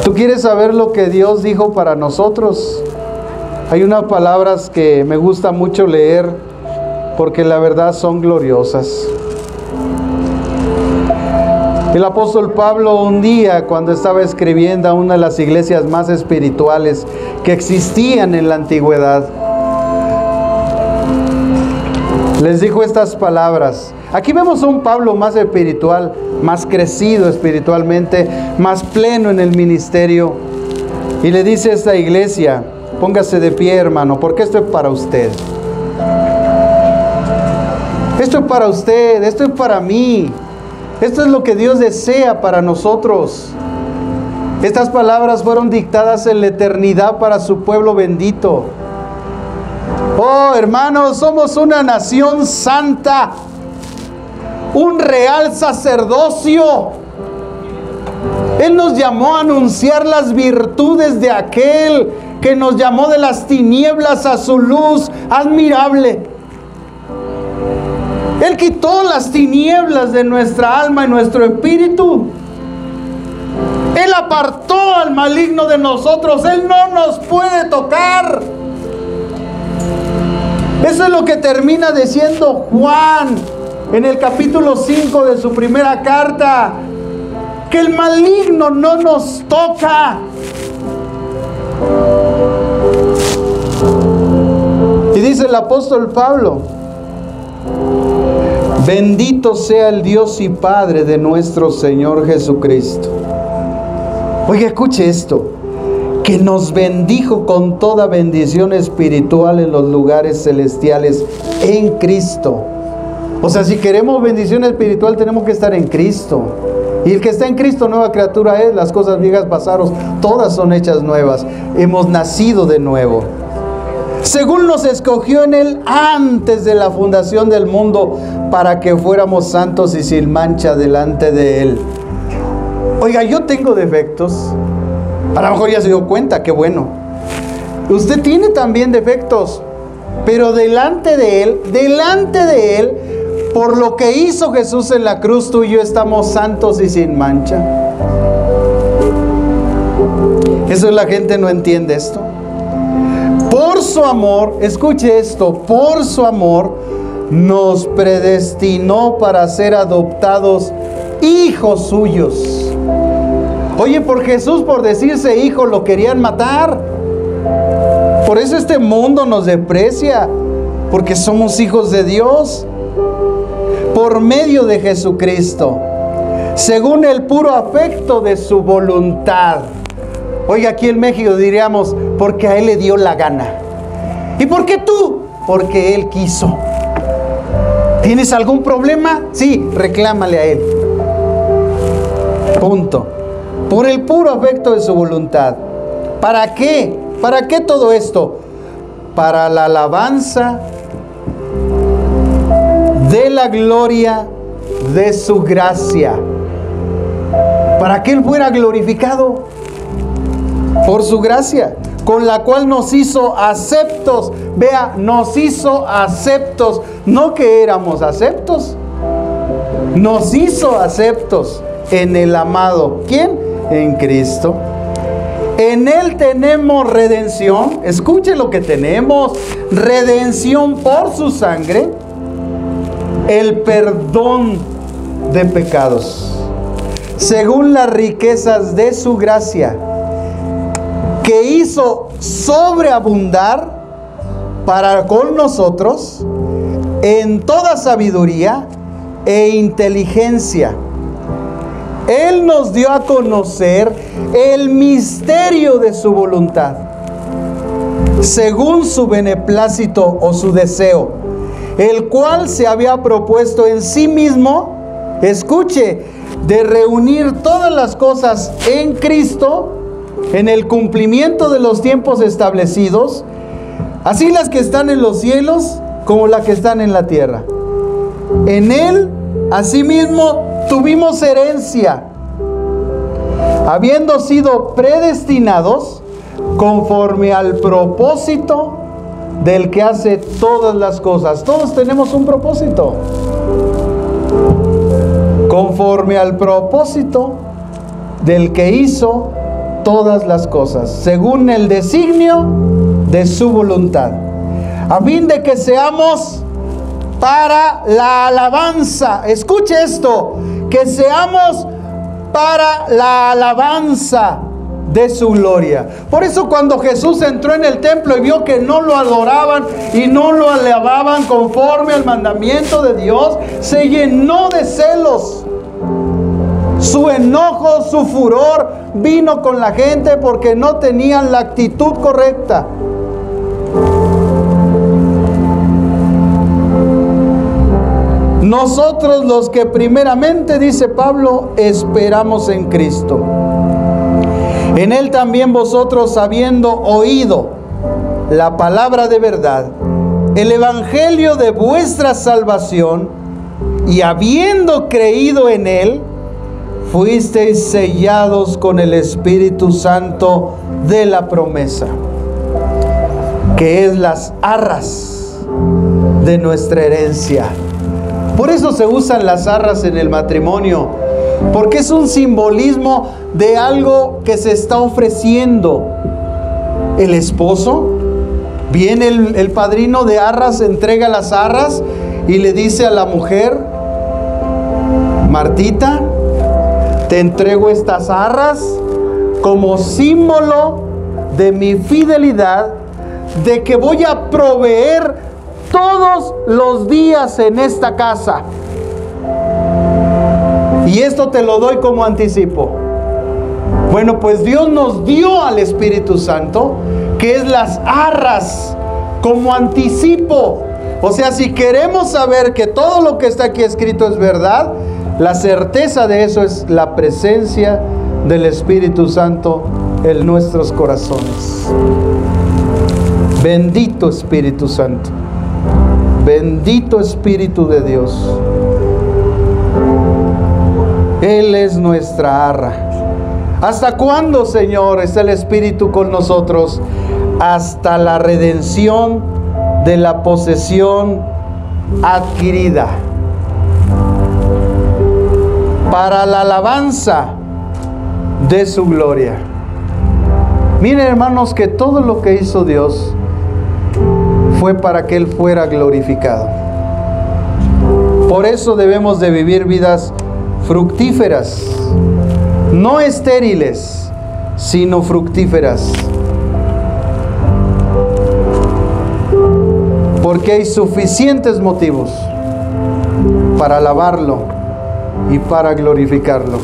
¿Tú quieres saber lo que Dios dijo para nosotros? Hay unas palabras que me gusta mucho leer porque la verdad son gloriosas. El apóstol Pablo un día, cuando estaba escribiendo a una de las iglesias más espirituales que existían en la antigüedad, les dijo estas palabras. Aquí vemos a un Pablo más espiritual, más crecido espiritualmente, más pleno en el ministerio. Y le dice a esta iglesia, póngase de pie, hermano, porque esto es para usted. Esto es para usted, esto es para mí. Esto es lo que Dios desea para nosotros. Estas palabras fueron dictadas en la eternidad para su pueblo bendito. Oh, hermanos, somos una nación santa, un real sacerdocio. Él nos llamó a anunciar las virtudes de aquel que nos llamó de las tinieblas a su luz admirable. Él quitó las tinieblas de nuestra alma y nuestro espíritu. Él apartó al maligno de nosotros. Él no nos puede tocar. Eso es lo que termina diciendo Juan en el capítulo 5 de su primera carta. Que el maligno no nos toca. Y dice el apóstol Pablo: bendito sea el Dios y Padre de nuestro Señor Jesucristo. Oiga, escuche esto. Que nos bendijo con toda bendición espiritual en los lugares celestiales en Cristo. O sea, si queremos bendición espiritual tenemos que estar en Cristo. Y el que está en Cristo, nueva criatura es. Las cosas viejas pasaron, todas son hechas nuevas. Hemos nacido de nuevo. Según nos escogió en Él antes de la fundación del mundo, para que fuéramos santos y sin mancha delante de Él. Oiga, yo tengo defectos. A lo mejor ya se dio cuenta, qué bueno. Usted tiene también defectos. Pero delante de Él, por lo que hizo Jesús en la cruz, tú y yo estamos santos y sin mancha. Eso la gente no entiende esto. Por su amor, escuche esto, por su amor nos predestinó para ser adoptados hijos suyos. Oye, por Jesús, por decirse hijo, lo querían matar. Por eso este mundo nos desprecia, porque somos hijos de Dios. Por medio de Jesucristo, según el puro afecto de su voluntad. Oiga, aquí en México diríamos, porque a Él le dio la gana. ¿Y por qué tú? Porque Él quiso. ¿Tienes algún problema? Sí, reclámale a Él. Punto. Por el puro afecto de su voluntad. ¿Para qué? ¿Para qué todo esto? Para la alabanza de la gloria de su gracia. Para que Él fuera glorificado por su gracia, con la cual nos hizo aceptos. Vea, nos hizo aceptos, no que éramos aceptos. Nos hizo aceptos en el amado. ¿Quién? En Cristo. En Él tenemos redención. Escuche lo que tenemos: redención por su sangre, el perdón de pecados, según las riquezas de su gracia, que hizo sobreabundar para con nosotros en toda sabiduría e inteligencia. Él nos dio a conocer el misterio de su voluntad, según su beneplácito o su deseo, el cual se había propuesto en sí mismo, escuche, de reunir todas las cosas en Cristo, en el cumplimiento de los tiempos establecidos, así las que están en los cielos como las que están en la tierra. En Él, asimismo, tuvimos herencia, habiendo sido predestinados conforme al propósito del que hace todas las cosas. Todos tenemos un propósito. Conforme al propósito del que hizo todas las cosas, según el designio de su voluntad, a fin de que seamos para la alabanza. Escuche esto: que seamos para la alabanza de su gloria. Por eso cuando Jesús entró en el templo y vio que no lo adoraban y no lo alababan conforme al mandamiento de Dios, se llenó de celos. Su enojo, su furor vino con la gente porque no tenían la actitud correcta. Nosotros los que primeramente, dice Pablo, esperamos en Cristo. En Él también vosotros, habiendo oído la palabra de verdad, el evangelio de vuestra salvación, y habiendo creído en Él, fuisteis sellados con el Espíritu Santo de la promesa, que es las arras de nuestra herencia. Por eso se usan las arras en el matrimonio, porque es un simbolismo de algo que se está ofreciendo. El esposo, viene el padrino de arras, entrega las arras y le dice a la mujer: Martita, te entrego estas arras como símbolo de mi fidelidad, de que voy a proveer todos los días en esta casa. Y esto te lo doy como anticipo. Bueno, pues Dios nos dio al Espíritu Santo, que es las arras, como anticipo. O sea, si queremos saber que todo lo que está aquí escrito es verdad, la certeza de eso es la presencia del Espíritu Santo en nuestros corazones. Bendito Espíritu Santo. Bendito Espíritu de Dios. Él es nuestra arra. ¿Hasta cuándo, Señor, está el Espíritu con nosotros? Hasta la redención de la posesión adquirida, para la alabanza de su gloria. Miren, hermanos, que todo lo que hizo Dios fue para que Él fuera glorificado. Por eso debemos de vivir vidas fructíferas, no estériles, sino fructíferas. Porque hay suficientes motivos para alabarlo y para glorificarlo.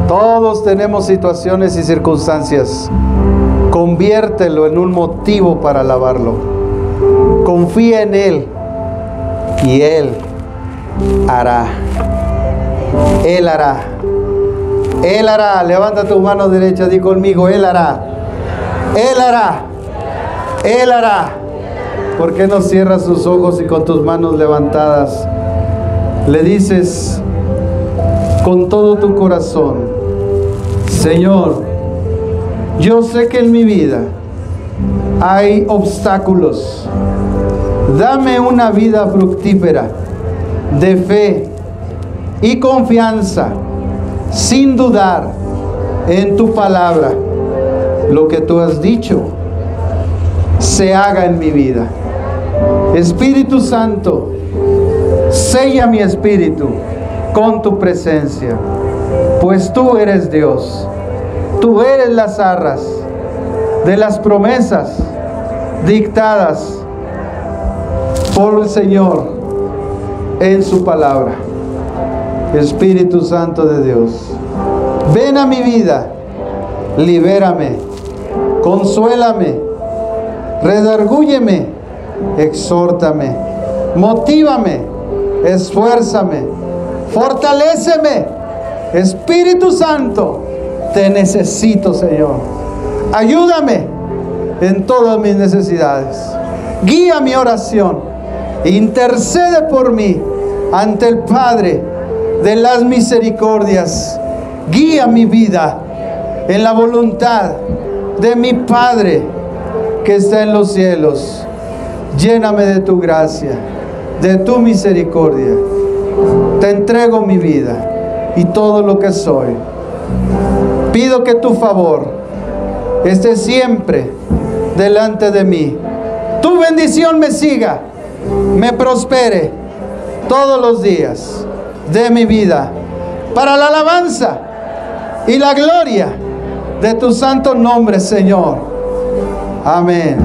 Todos tenemos situaciones y circunstancias. Conviértelo en un motivo para alabarlo. Confía en Él y Él hará. Él hará. Él hará. Levanta tu mano derecha, di conmigo, Él hará. Él hará. Él hará. ¿Por qué no cierras tus ojos y con tus manos levantadas le dices con todo tu corazón: Señor, yo sé que en mi vida hay obstáculos. Dame una vida fructífera de fe y confianza, sin dudar en tu palabra. Lo que tú has dicho se haga en mi vida. Espíritu Santo, sella mi espíritu con tu presencia, pues tú eres Dios. Tú eres las arras de las promesas dictadas por el Señor en su palabra. Espíritu Santo de Dios, ven a mi vida, libérame, consuélame, redargúyeme, exhórtame, motívame, esfuérzame, fortaléceme. Espíritu Santo, te necesito, Señor. Ayúdame en todas mis necesidades. Guía mi oración. Intercede por mí ante el Padre de las misericordias. Guía mi vida en la voluntad de mi Padre que está en los cielos. Lléname de tu gracia, de tu misericordia. Te entrego mi vida y todo lo que soy. Pido que tu favor esté siempre delante de mí. Tu bendición me siga, me prospere todos los días de mi vida, para la alabanza y la gloria de tu santo nombre, Señor. Amén.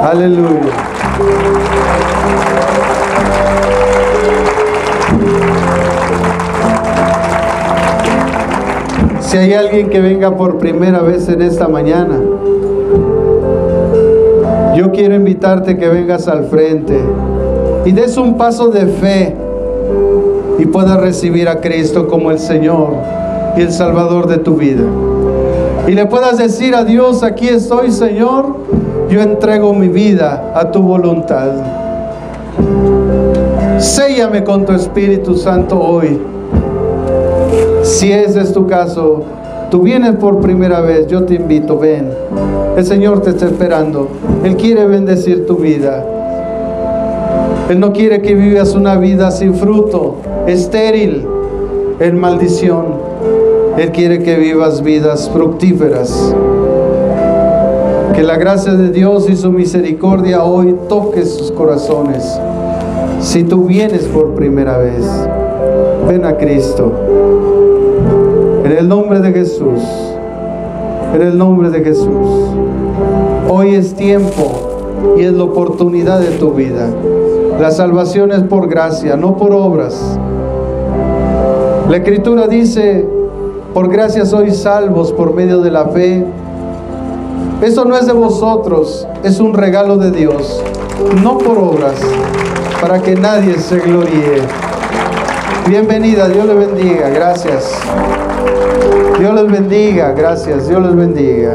Aleluya. Si hay alguien que venga por primera vez en esta mañana, yo quiero invitarte que vengas al frente y des un paso de fe y puedas recibir a Cristo como el Señor y el Salvador de tu vida. Y le puedas decir a Dios: aquí estoy, Señor, yo entrego mi vida a tu voluntad. Séllame con tu Espíritu Santo hoy. Si ese es tu caso, tú vienes por primera vez, yo te invito, ven. El Señor te está esperando. Él quiere bendecir tu vida. Él no quiere que vivas una vida sin fruto, estéril, en maldición. Él quiere que vivas vidas fructíferas. Que la gracia de Dios y su misericordia hoy toque sus corazones. Si tú vienes por primera vez, ven a Cristo. En el nombre de Jesús. En el nombre de Jesús. Hoy es tiempo y es la oportunidad de tu vida. La salvación es por gracia, no por obras. La Escritura dice: por gracia sois salvos por medio de la fe. Eso no es de vosotros, es un regalo de Dios, no por obras, para que nadie se gloríe. Bienvenida, Dios le bendiga, gracias. Dios les bendiga, gracias, Dios les bendiga.